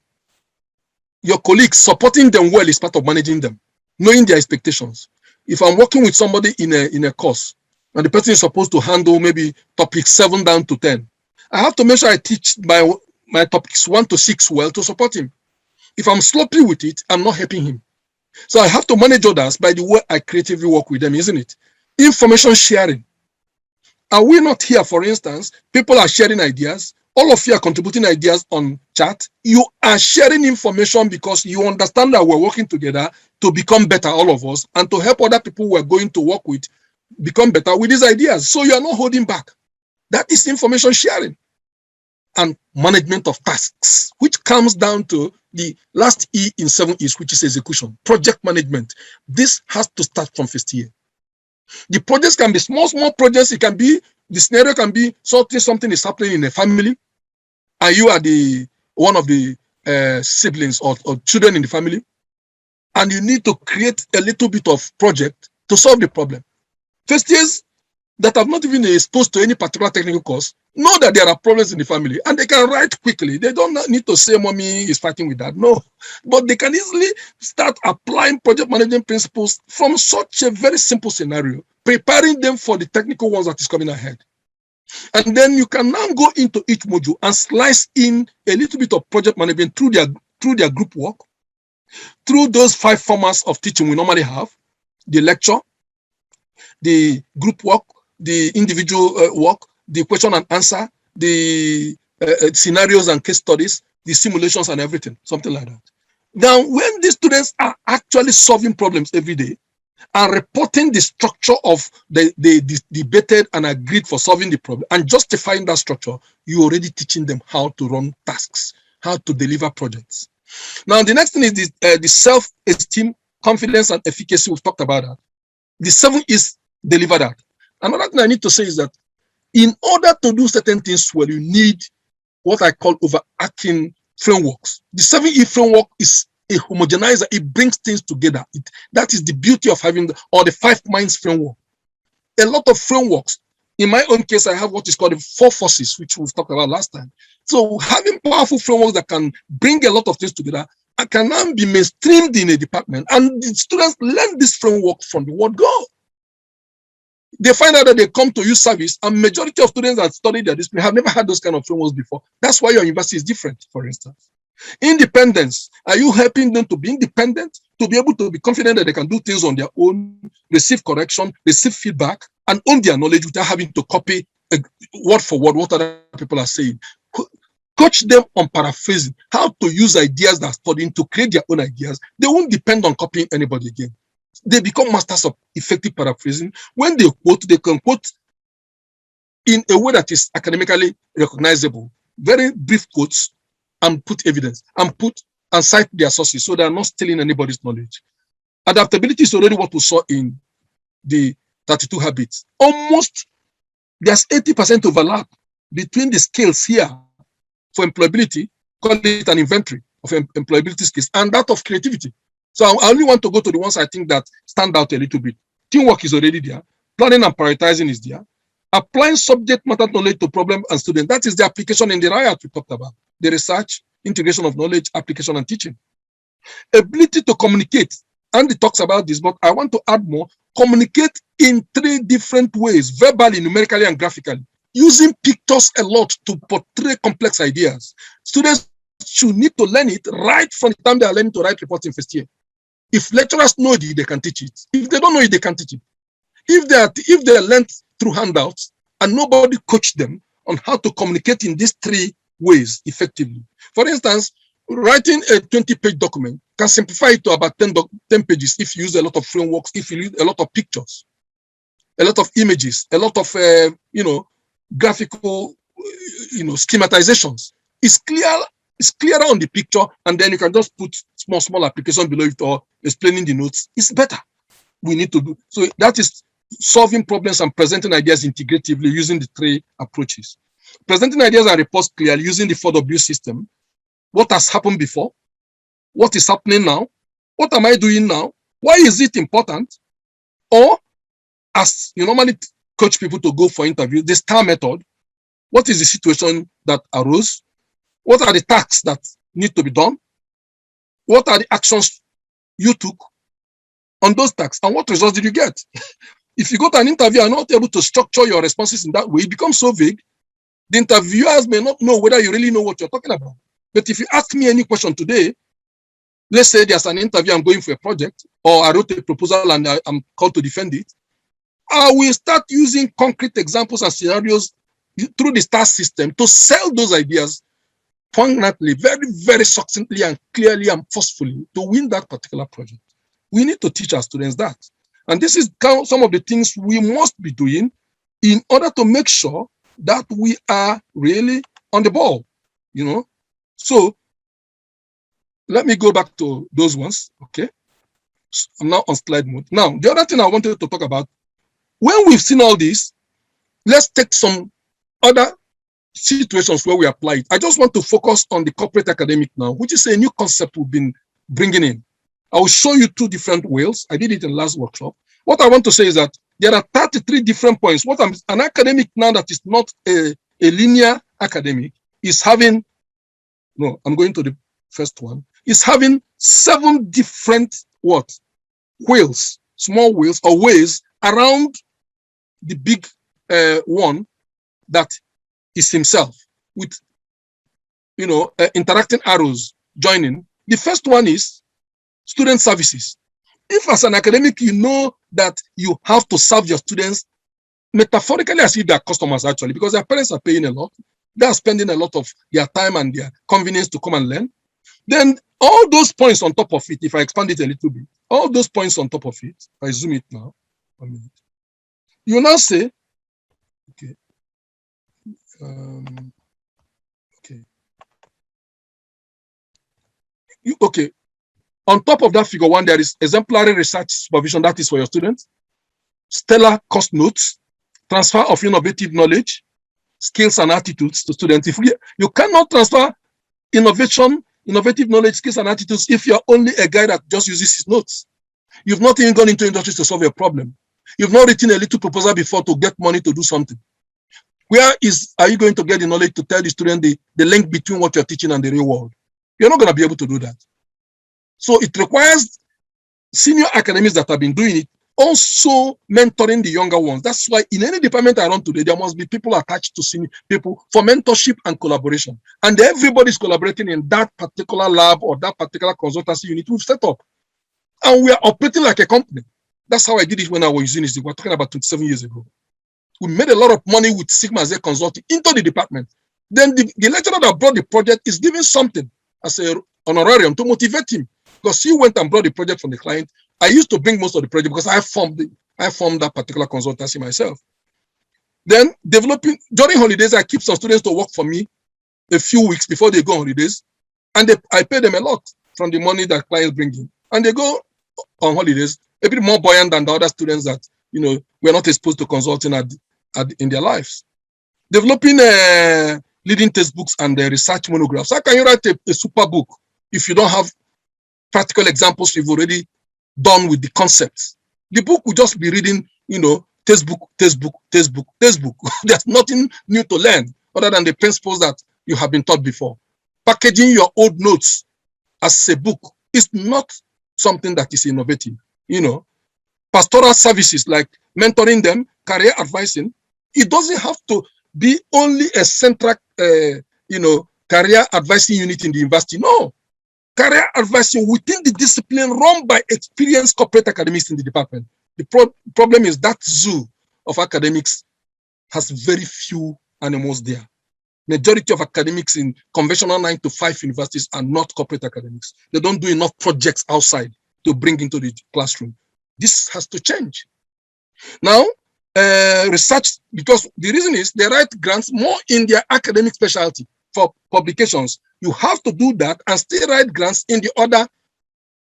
S1: your colleagues, supporting them well is part of managing them, knowing their expectations. If I'm working with somebody in a course, and the person is supposed to handle maybe topic 7 down to 10, I have to make sure I teach my topics 1 to 6 well to support him. If I'm sloppy with it, I'm not helping him. So I have to manage others by the way I creatively work with them, isn't it? Information sharing. Are we not here, for instance, people are sharing ideas, all of you are contributing ideas on chat, you are sharing information because you understand that we're working together to become better, all of us, and to help other people we're going to work with become better with these ideas. So you are not holding back. That is information sharing. And management of tasks, which comes down to the last E in 7 E's, which is execution, project management. This has to start from 1st year. The projects can be small projects. It can be, the scenario can be something is happening in a family, and you are one of the siblings or children in the family, and you need to create a little bit of project to solve the problem. 1st years that have not even exposed to any particular technical course know that there are problems in the family, and they can write quickly. They don't need to say mommy is fighting with that. No, but they can easily start applying project management principles from such a very simple scenario, preparing them for the technical ones that is coming ahead. And then you can now go into each module and slice in a little bit of project management through their group work, through those 5 formats of teaching we normally have: the lecture, the group work, the individual work, the question and answer, the scenarios and case studies, the simulations and everything, something like that. Now, when the students are actually solving problems every day and reporting the structure of the debated and agreed for solving the problem and justifying that structure, you're already teaching them how to run tasks, how to deliver projects. Now, the next thing is the self-esteem confidence and efficacy, we've talked about that. The 7 is deliver that. Another thing I need to say is that in order to do certain things well, you need what I call overarching frameworks. The 7E framework is a homogenizer. It brings things together. That is the beauty of having the 5 minds framework. A lot of frameworks. In my own case, I have what is called the 4 forces, which we've talked about last time. So having powerful frameworks that can bring a lot of things together can now be mainstreamed in a department, and the students learn this framework from the word go. They find out that they come to use service, and majority of students that study their discipline have never had those kind of frameworks before. That's why your university is different, for instance. Independence. Are you helping them to be independent, to be able to be confident that they can do things on their own, receive correction, receive feedback, and own their knowledge without having to copy word for word what other people are saying? Coach them on paraphrasing, how to use ideas they're studying to create their own ideas. They won't depend on copying anybody again. They become masters of effective paraphrasing. When they quote, they can quote in a way that is academically recognizable. Very brief quotes, and put evidence, and cite their sources, so they are not stealing anybody's knowledge. Adaptability is already what we saw in the 32 habits. Almost there's 80% overlap between the skills here for employability, call it an inventory of employability skills, and that of creativity. So I only want to go to the ones I think that stand out a little bit. Teamwork is already there. Planning and prioritizing is there. Applying subject matter knowledge to problem and student. That is the application in the riot we talked about. The research, integration of knowledge, application, and teaching. Ability to communicate. Andy talks about this, but I want to add more. Communicate in 3 different ways: verbally, numerically, and graphically. Using pictures a lot to portray complex ideas. Students should need to learn it right from the time they are learning to write reports in first year. If lecturers know it, they can teach it. If they don't know it, they can teach it. If they learn through handouts and nobody coached them on how to communicate in these 3 ways effectively. For instance, writing a 20-page document can simplify it to about 10 pages if you use a lot of frameworks, if you use a lot of pictures, a lot of images, a lot of graphical schematizations. It's clearer on the picture, and then you can just put small application below it or explaining the notes. It's better. We need to do so. That is solving problems and presenting ideas integratively using the 3 approaches. Presenting ideas and reports clearly using the 4W system. What has happened before? What is happening now? What am I doing now? Why is it important? Or, as you normally coach people to go for interview, the STAR method. What is the situation that arose? What are the tasks that need to be done? What are the actions you took on those tasks? And what results did you get? If you go to an interview and are not able to structure your responses in that way, it becomes so vague. The interviewers may not know whether you really know what you're talking about. But if you ask me any question today, let's say there's an interview, I'm going for a project, or I wrote a proposal and I'm called to defend it, I will start using concrete examples and scenarios through the STAR system to sell those ideas poignantly, very, very succinctly and clearly and forcefully to win that particular project. We need to teach our students that. And this is some of the things we must be doing in order to make sure that we are really on the ball, So let me go back to those ones, okay? I'm now on slide mode. Now, the other thing I wanted to talk about, when we've seen all this, let's take some other situations where we apply it. I just want to focus on the corporate academic now, which is a new concept we've been bringing in. I will show you 2 different whales. I did it in the last workshop. What I want to say is that there are 33 different points. An academic now that is not a linear academic is having, no, I'm going to the first one, is having 7 different whales, small whales or ways around the big one that is himself with, interacting arrows joining. The first one is student services. If as an academic, you know that you have to serve your students metaphorically as if they are customers actually, because their parents are paying a lot, they are spending a lot of their time and their convenience to come and learn, then all those points on top of it, if I expand it a little bit, all those points on top of it, if I zoom it now, 1 minute, you now say, okay, okay, On top of that figure 1, there is exemplary research supervision, that is for your students, stellar course notes, transfer of innovative knowledge, skills and attitudes to students. If you cannot transfer innovative knowledge, skills and attitudes if you're only a guy that just uses his notes. You've not even gone into industry to solve a problem. You've not written a little proposal before to get money to do something. Where are you going to get the knowledge to tell the student the link between what you're teaching and the real world? You're not going to be able to do that. So it requires senior academics that have been doing it also mentoring the younger ones. That's why in any department I run today, there must be people attached to senior people for mentorship and collaboration. And everybody's collaborating in that particular lab or that particular consultancy unit we've set up. And we are operating like a company. That's how I did it when I was in We're talking about 27 years ago. We made a lot of money with Sigma Z Consulting into the department. Then the lecturer that brought the project is giving something as an honorarium to motivate him, because he went and brought the project from the client. I used to bring most of the project because I formed that particular consultancy myself. Then during holidays, I keep some students to work for me a few weeks before they go on holidays, and I pay them a lot from the money that clients bring in, and they go on holidays a bit more buoyant than the other students that were not exposed to consulting in their lives. Developing leading textbooks and research monographs. How can you write a super book if you don't have practical examples you've already done with the concepts? The book will just be reading, textbook. There's nothing new to learn other than the principles that you have been taught before. Packaging your old notes as a book is not something that is innovative. Pastoral services like mentoring them, career advising, it doesn't have to be only a central, career advising unit in the university. No, career advising within the discipline run by experienced corporate academics in the department. The problem is that zoo of academics has very few animals there. Majority of academics in conventional 9-to-5 universities are not corporate academics. They don't do enough projects outside to bring into the classroom. This has to change. Now, research, because the reason is they write grants more in their academic specialty for publications. You have to do that and still write grants in the other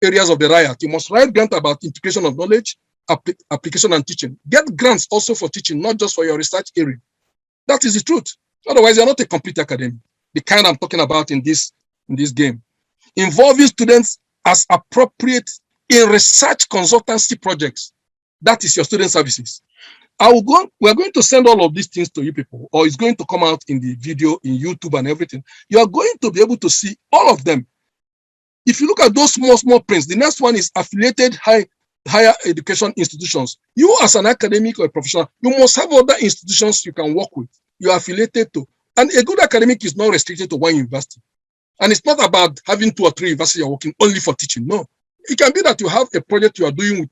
S1: areas of the riot. You must write grants about integration of knowledge, application and teaching. Get grants also for teaching, not just for your research area. That is the truth. Otherwise, you're not a complete academic, the kind I'm talking about in this game. Involving students as appropriate in research consultancy projects. That is your student services. We're going to send all of these things to you people, or it's going to come out in the video, in YouTube and everything. You are going to be able to see all of them. If you look at those small prints, the next one is affiliated higher education institutions. You as an academic or a professional, you must have other institutions you can work with. You are affiliated to. And a good academic is not restricted to one university. And it's not about having 2 or 3 universities you're working only for teaching. No. It can be that you have a project you are doing with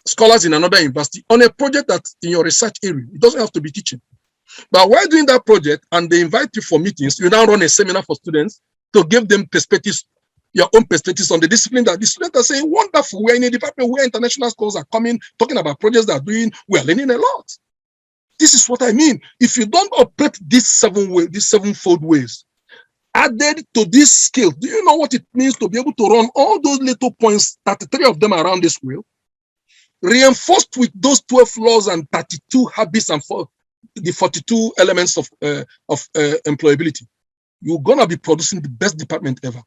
S1: scholars in another university on a project that's in your research area. It doesn't have to be teaching. But while doing that project and they invite you for meetings, you now run a seminar for students to give them perspectives, your own perspectives on the discipline that the students are saying, wonderful, we're in a department where international scholars are coming, talking about projects they're doing, we're learning a lot. This is what I mean. If you don't operate these 7-fold ways, added to this skill, do you know what it means to be able to run all those little points, 33 of them around this wheel, reinforced with those 12 laws and 32 habits and the 42 elements of employability? You're going to be producing the best department ever.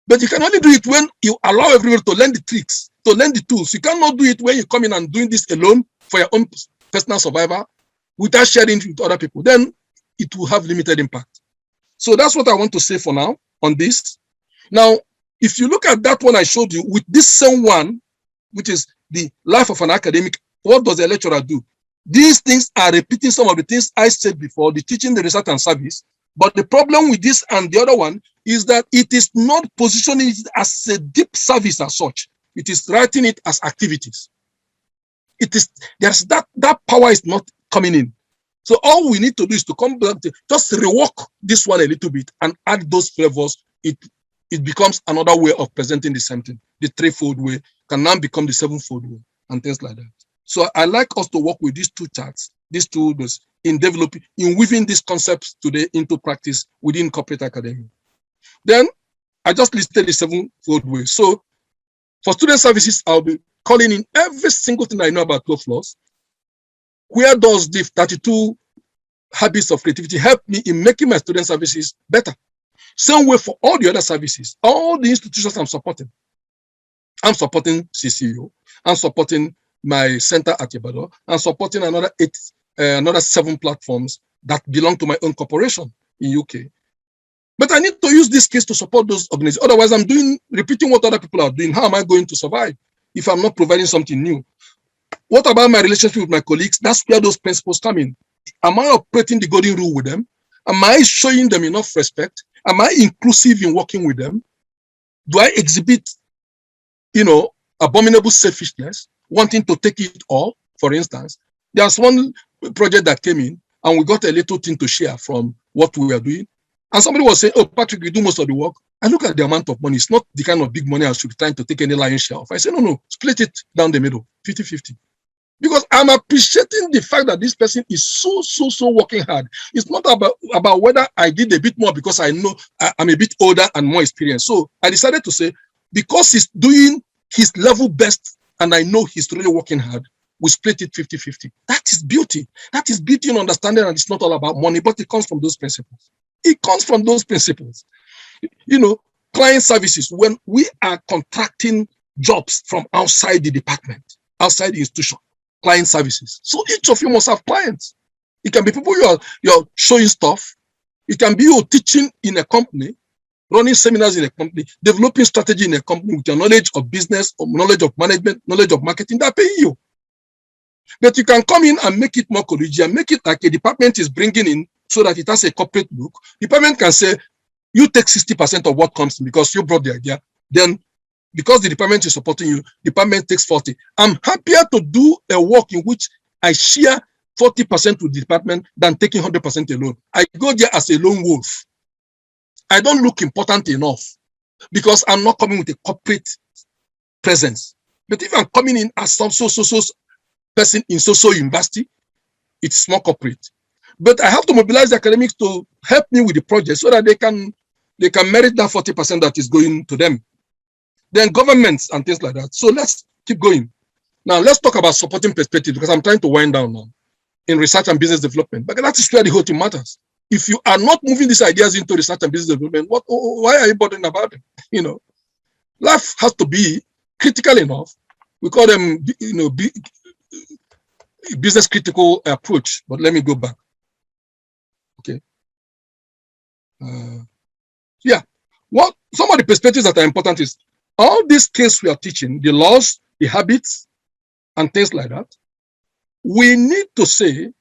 S1: But you can only do it when you allow everyone to learn the tricks, to learn the tools. You cannot do it when you come in and doing this alone for your own personal survival without sharing it with other people. Then it will have limited impact. So that's what I want to say for now on this. Now, if you look at that one I showed you with this same one, which is the life of an academic, what does a lecturer do? These things are repeating some of the things I said before, the teaching, the research and service. But the problem with this and the other one is that it is not positioning it as a deep service as such. It is writing it as activities. That power is not coming in. So all we need to do is to come back to just rework this one a little bit and add those flavors. It becomes another way of presenting the same thing. The 3-fold way can now become the 7-fold way and things like that. So I like us to work with these 2 charts, these 2 ways in developing, in weaving these concepts today into practice within corporate academia. Then I just listed the 7-fold way. So For student services, I'll be calling in every single thing I know about 12 laws. Where does the 32 habits of creativity help me in making my student services better? Same way for all the other services, all the institutions I'm supporting. I'm supporting CCU. I'm supporting my center at Ibadan. I'm supporting another 7 platforms that belong to my own corporation in UK. But I need to use this case to support those organizations. Otherwise, I'm repeating what other people are doing. How am I going to survive if I'm not providing something new? What about my relationship with my colleagues? That's where those principles come in. Am I operating the golden rule with them? Am I showing them enough respect? Am I inclusive in working with them? Do I exhibit, abominable selfishness, wanting to take it all? For instance, there's one project that came in and we got a little thing to share from what we were doing. And somebody was saying, oh, Patrick, you do most of the work. I look at the amount of money. It's not the kind of big money I should be trying to take any lion's share of. I say, no, split it down the middle, 50-50. Because I'm appreciating the fact that this person is so working hard. It's not about whether I did a bit more because I know I'm a bit older and more experienced. So I decided to say, because he's doing his level best and I know he's really working hard, we split it 50-50. That is beauty. That is beauty and understanding, and it's not all about money, but it comes from those principles. It comes from those principles. Client services, when we are contracting jobs from outside the department, outside the institution, client services. So each of you must have clients. It can be people you're showing stuff. It can be you teaching in a company, running seminars in a company, developing strategy in a company with your knowledge of business, or knowledge of management, knowledge of marketing. They're paying you. But you can come in and make it more collegial, make it like a department is bringing in so that it has a corporate look. Department can say, you take 60% of what comes in because you brought the idea. Then, because the department is supporting you, department takes 40. I'm happier to do a work in which I share 40% with the department than taking 100% alone. I go there as a lone wolf. I don't look important enough because I'm not coming with a corporate presence. But if I'm coming in as some so person in so university, it's more corporate. But I have to mobilize the academics to help me with the project so that they can merit that 40% that is going to them. Then governments and things like that. So let's keep going. Now let's talk about supporting perspective, because I'm trying to wind down now in research and business development. But that is where the whole thing matters. If you are not moving these ideas into research and business development, why are you bothering about them? Life has to be critical enough. We call them, business critical approach. But let me go back. Okay. Some of the perspectives that are important is all these skills we are teaching, the laws, the habits, and things like that. We need to say,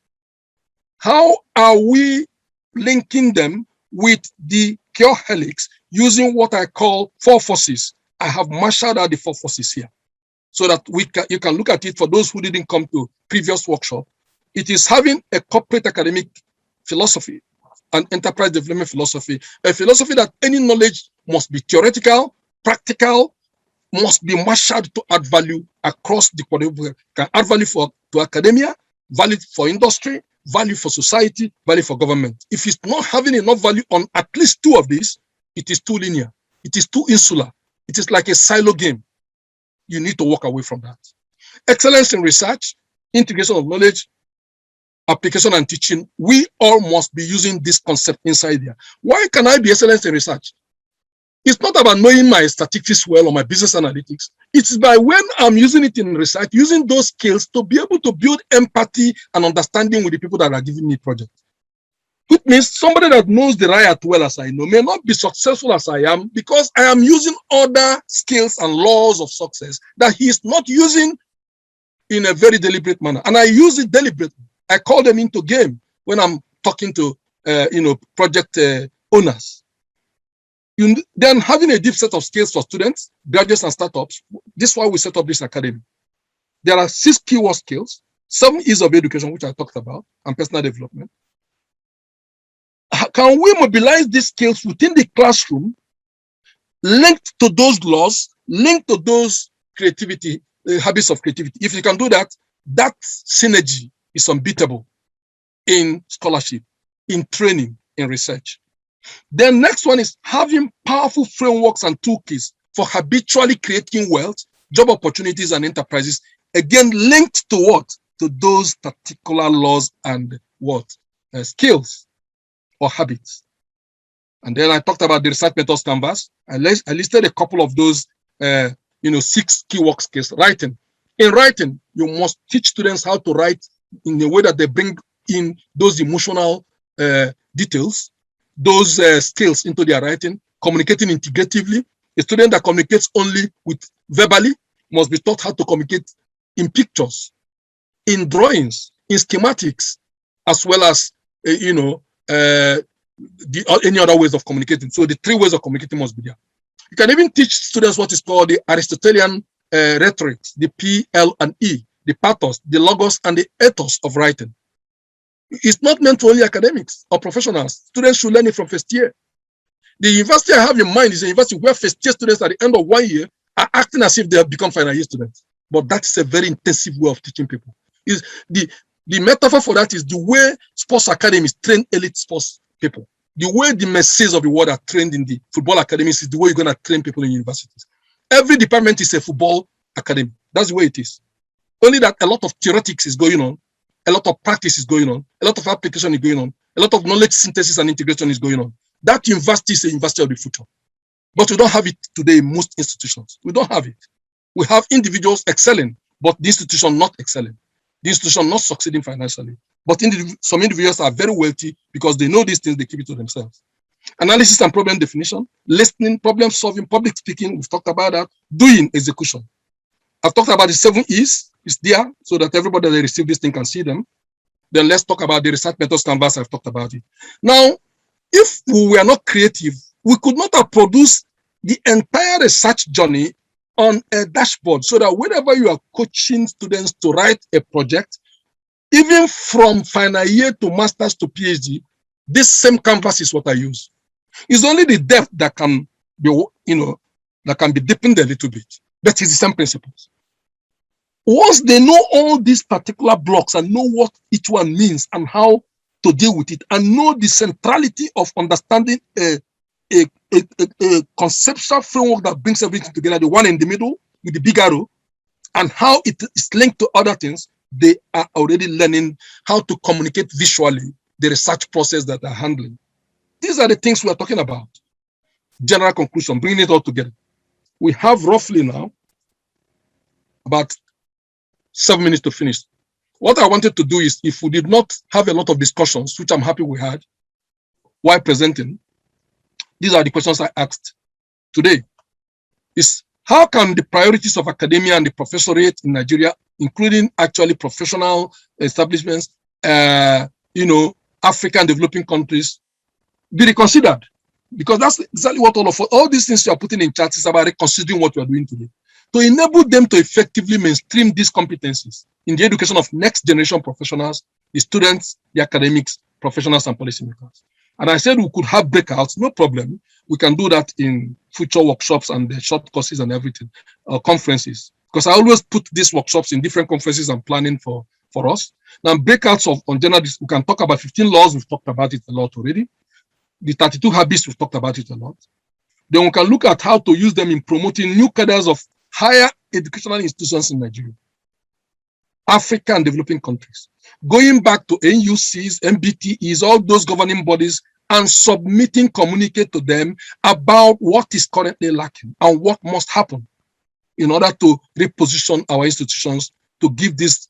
S1: how are we linking them with the Quadruple Helix using what I call 4 forces? I have marshaled out the 4 forces here so that you can look at it for those who didn't come to previous workshop. It is having a corporate academic philosophy, an enterprise development philosophy, a philosophy that any knowledge must be theoretical, practical, must be marshaled to add value across the quadruple. Can add value to academia, value for industry, value for society, value for government. If it's not having enough value on at least 2 of these, it is too linear. It is too insular. It is like a silo game. You need to walk away from that. Excellence in research, integration of knowledge, application and teaching. We all must be using this concept inside there. Why can I be excellent in research? It's not about knowing my statistics well or my business analytics. It's by when I'm using it in research, using those skills to be able to build empathy and understanding with the people that are giving me projects. Which means somebody that knows the riot well as I know may not be successful as I am because I am using other skills and laws of success that he is not using in a very deliberate manner. And I use it deliberately. I call them into game when I'm talking to, project owners. Then having a deep set of skills for students, graduates, and startups. This is why we set up this academy. There are 6 keyword skills, 7 ease of education, which I talked about, and personal development. Can we mobilize these skills within the classroom, linked to those laws, linked to those creativity, habits of creativity? If you can do that, that synergy is unbeatable in scholarship, in training, in research. Then next one is having powerful frameworks and toolkits for habitually creating wealth, job opportunities, and enterprises, again linked to what? To those particular laws and what? Skills or habits. And then I talked about the research methods canvas. I listed a couple of those, 6 key work skills. Writing. In writing, you must teach students how to write in a way that they bring in those emotional details, those skills into their writing, communicating integratively. A student that communicates only with verbally must be taught how to communicate in pictures, in drawings, in schematics, as well as, any other ways of communicating. So the 3 ways of communicating must be there. You can even teach students what is called the Aristotelian rhetoric, the P, L, and E, the pathos, the logos, and the ethos of writing. It's not meant for only academics or professionals. Students should learn it from first year. The university I have in mind is a university where first year students at the end of 1 year are acting as if they have become final year students. But that's a very intensive way of teaching people. The metaphor for that is the way sports academies train elite sports people. The way the messiahs of the world are trained in the football academies is the way you're going to train people in universities. Every department is a football academy. That's the way it is. Only that a lot of theoretics is going on, a lot of practice is going on, a lot of application is going on, a lot of knowledge synthesis and integration is going on. That university is a university of the future. But we don't have it today in most institutions. We don't have it. We have individuals excelling, but the institution not excelling. The institution not succeeding financially. But some individuals are very wealthy because they know these things, they keep it to themselves. Analysis and problem definition, listening, problem solving, public speaking, we've talked about that, doing, execution. I've talked about the 7 E's, it's there so that everybody that receive this thing can see them. Then let's talk about the research methods canvas, I've talked about it. Now, if we were not creative, we could not have produced the entire research journey on a dashboard so that whenever you are coaching students to write a project, even from final year to master's to PhD, this same canvas is what I use. It's only the depth that can be, that can be deepened a little bit, but it's the same principles. Once they know all these particular blocks and know what each one means and how to deal with it, and know the centrality of understanding a conceptual framework that brings everything together, the one in the middle with the big arrow, and how it is linked to other things, they are already learning how to communicate visually the research process that they're handling. These are the things we are talking about. General conclusion, bringing it all together. We have roughly now about 7 minutes to finish. What I wanted to do is, if we did not have a lot of discussions, which I'm happy we had, while presenting, these are the questions I asked today. Is how can the priorities of academia and the professorate in Nigeria, including actually professional establishments, African developing countries, be reconsidered? Because that's exactly what all these things you are putting in charts is about reconsidering what you are doing today. To enable them to effectively mainstream these competencies in the education of next generation professionals, the students, the academics, professionals, and policymakers. And I said we could have breakouts, no problem. We can do that in future workshops and the short courses and everything, conferences. Because I always put these workshops in different conferences I'm planning for us. Now, breakouts on general, we can talk about 15 laws, we've talked about it a lot already. The 32 habits, we've talked about it a lot. Then we can look at how to use them in promoting new cadres of higher educational institutions in Nigeria, Africa, and developing countries. Going back to NUCs, MBTEs, all those governing bodies, and submitting communicate to them about what is currently lacking and what must happen in order to reposition our institutions to give these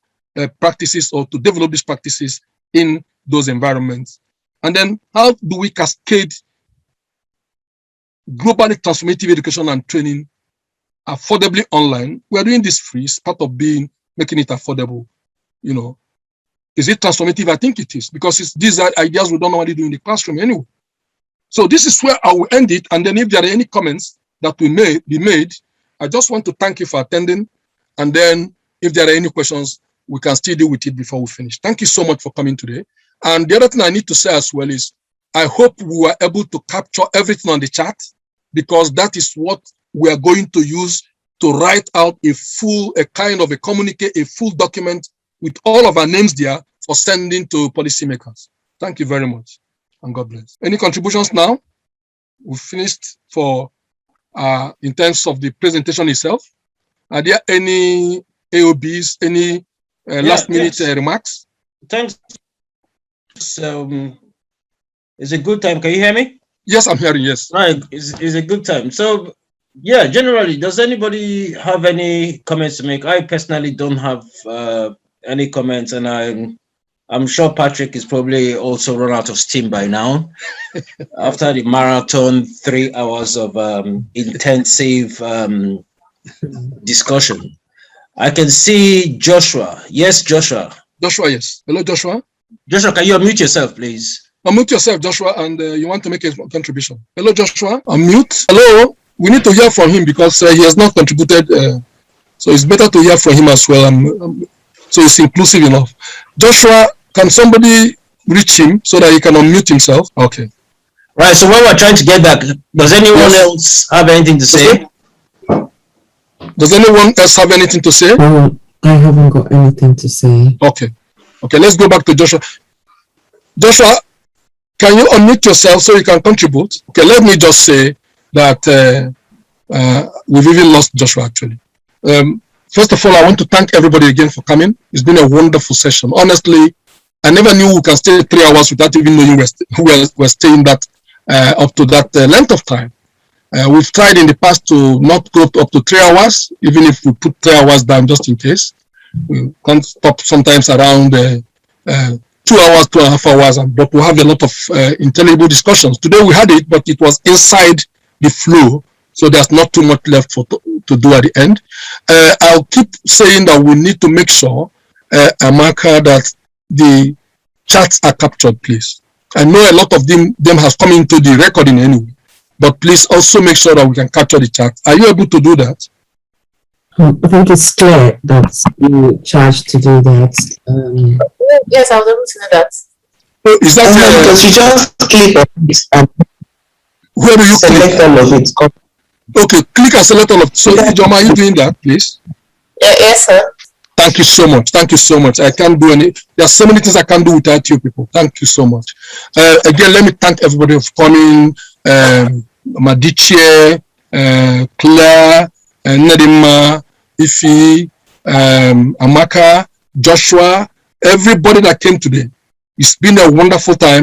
S1: practices or to develop these practices in those environments. And then how do we cascade globally transformative education and training affordably online? We are doing this free. It's part of making it affordable. Is it transformative? I think it is, because these are ideas we don't normally do in the classroom anyway. So this is where I will end it. And then if there are any comments that we may be made, I just want to thank you for attending. And then if there are any questions, we can still deal with it before we finish. Thank you so much for coming today. And the other thing I need to say as well is, I hope we were able to capture everything on the chat, because that is what we are going to use to write out a full document with all of our names there for sending to policymakers. Thank you very much, and God bless. Any contributions now? We've finished for in terms of the presentation itself? Are there any AOBs, any last-minute remarks?
S2: Thanks. It's a good time. Can you hear me?
S1: Yes, I'm hearing, yes.
S2: Right, it's a good time. So, yeah, generally, does anybody have any comments to make? I personally don't have any comments, and I'm sure Patrick is probably also run out of steam by now. After the marathon, 3 hours of intensive discussion. I can see Joshua. Yes, Joshua.
S1: Joshua, yes. Hello, Joshua.
S2: Joshua, can you unmute yourself, please?
S1: Unmute yourself, Joshua, and you want to make a contribution. Hello, Joshua. Unmute. Hello. We need to hear from him because he has not contributed. So it's better to hear from him as well. So it's inclusive enough. Joshua, can somebody reach him so that he can unmute himself? Okay.
S2: Right. So when we're trying to get back, does anyone else have anything to say?
S1: Does anyone else have anything to say?
S7: I haven't got anything to say.
S1: Okay. Okay, let's go back to Joshua. Joshua, can you unmute yourself so you can contribute? Okay, let me just say that we've even lost Joshua, actually. First of all, I want to thank everybody again for coming. It's been a wonderful session. Honestly, I never knew we can stay 3 hours without even knowing we're staying that up to that length of time. We've tried in the past to not go up to 3 hours, even if we put 3 hours down just in case. We can't stop sometimes around 2 hours, 2.5 hours, but we have a lot of intelligible discussions. Today we had it, but it was inside the flow, so there's not too much left to do at the end. I'll keep saying that we need to make sure, Amaka, that the chats are captured, please. I know a lot of them have come into the recording anyway, but please also make sure that we can capture the chat. Are you able to do that?
S7: I think it's clear that you charged to do that.
S3: Yes, I was able to do that.
S1: Oh, is that
S4: because you just click on it and
S1: where do you
S4: select
S1: click?
S4: all of it.
S1: Okay, click and select all of it. So, Ijoma, are you doing that, please?
S3: Yes, sir.
S1: Thank you so much. Thank you so much. I can't do any. There are so many things I can't do without you people. Thank you so much. Again, let me thank everybody for coming. Madiche, Claire, Nedima, Ifi, Amaka, Joshua, everybody that came today. It's been a wonderful time.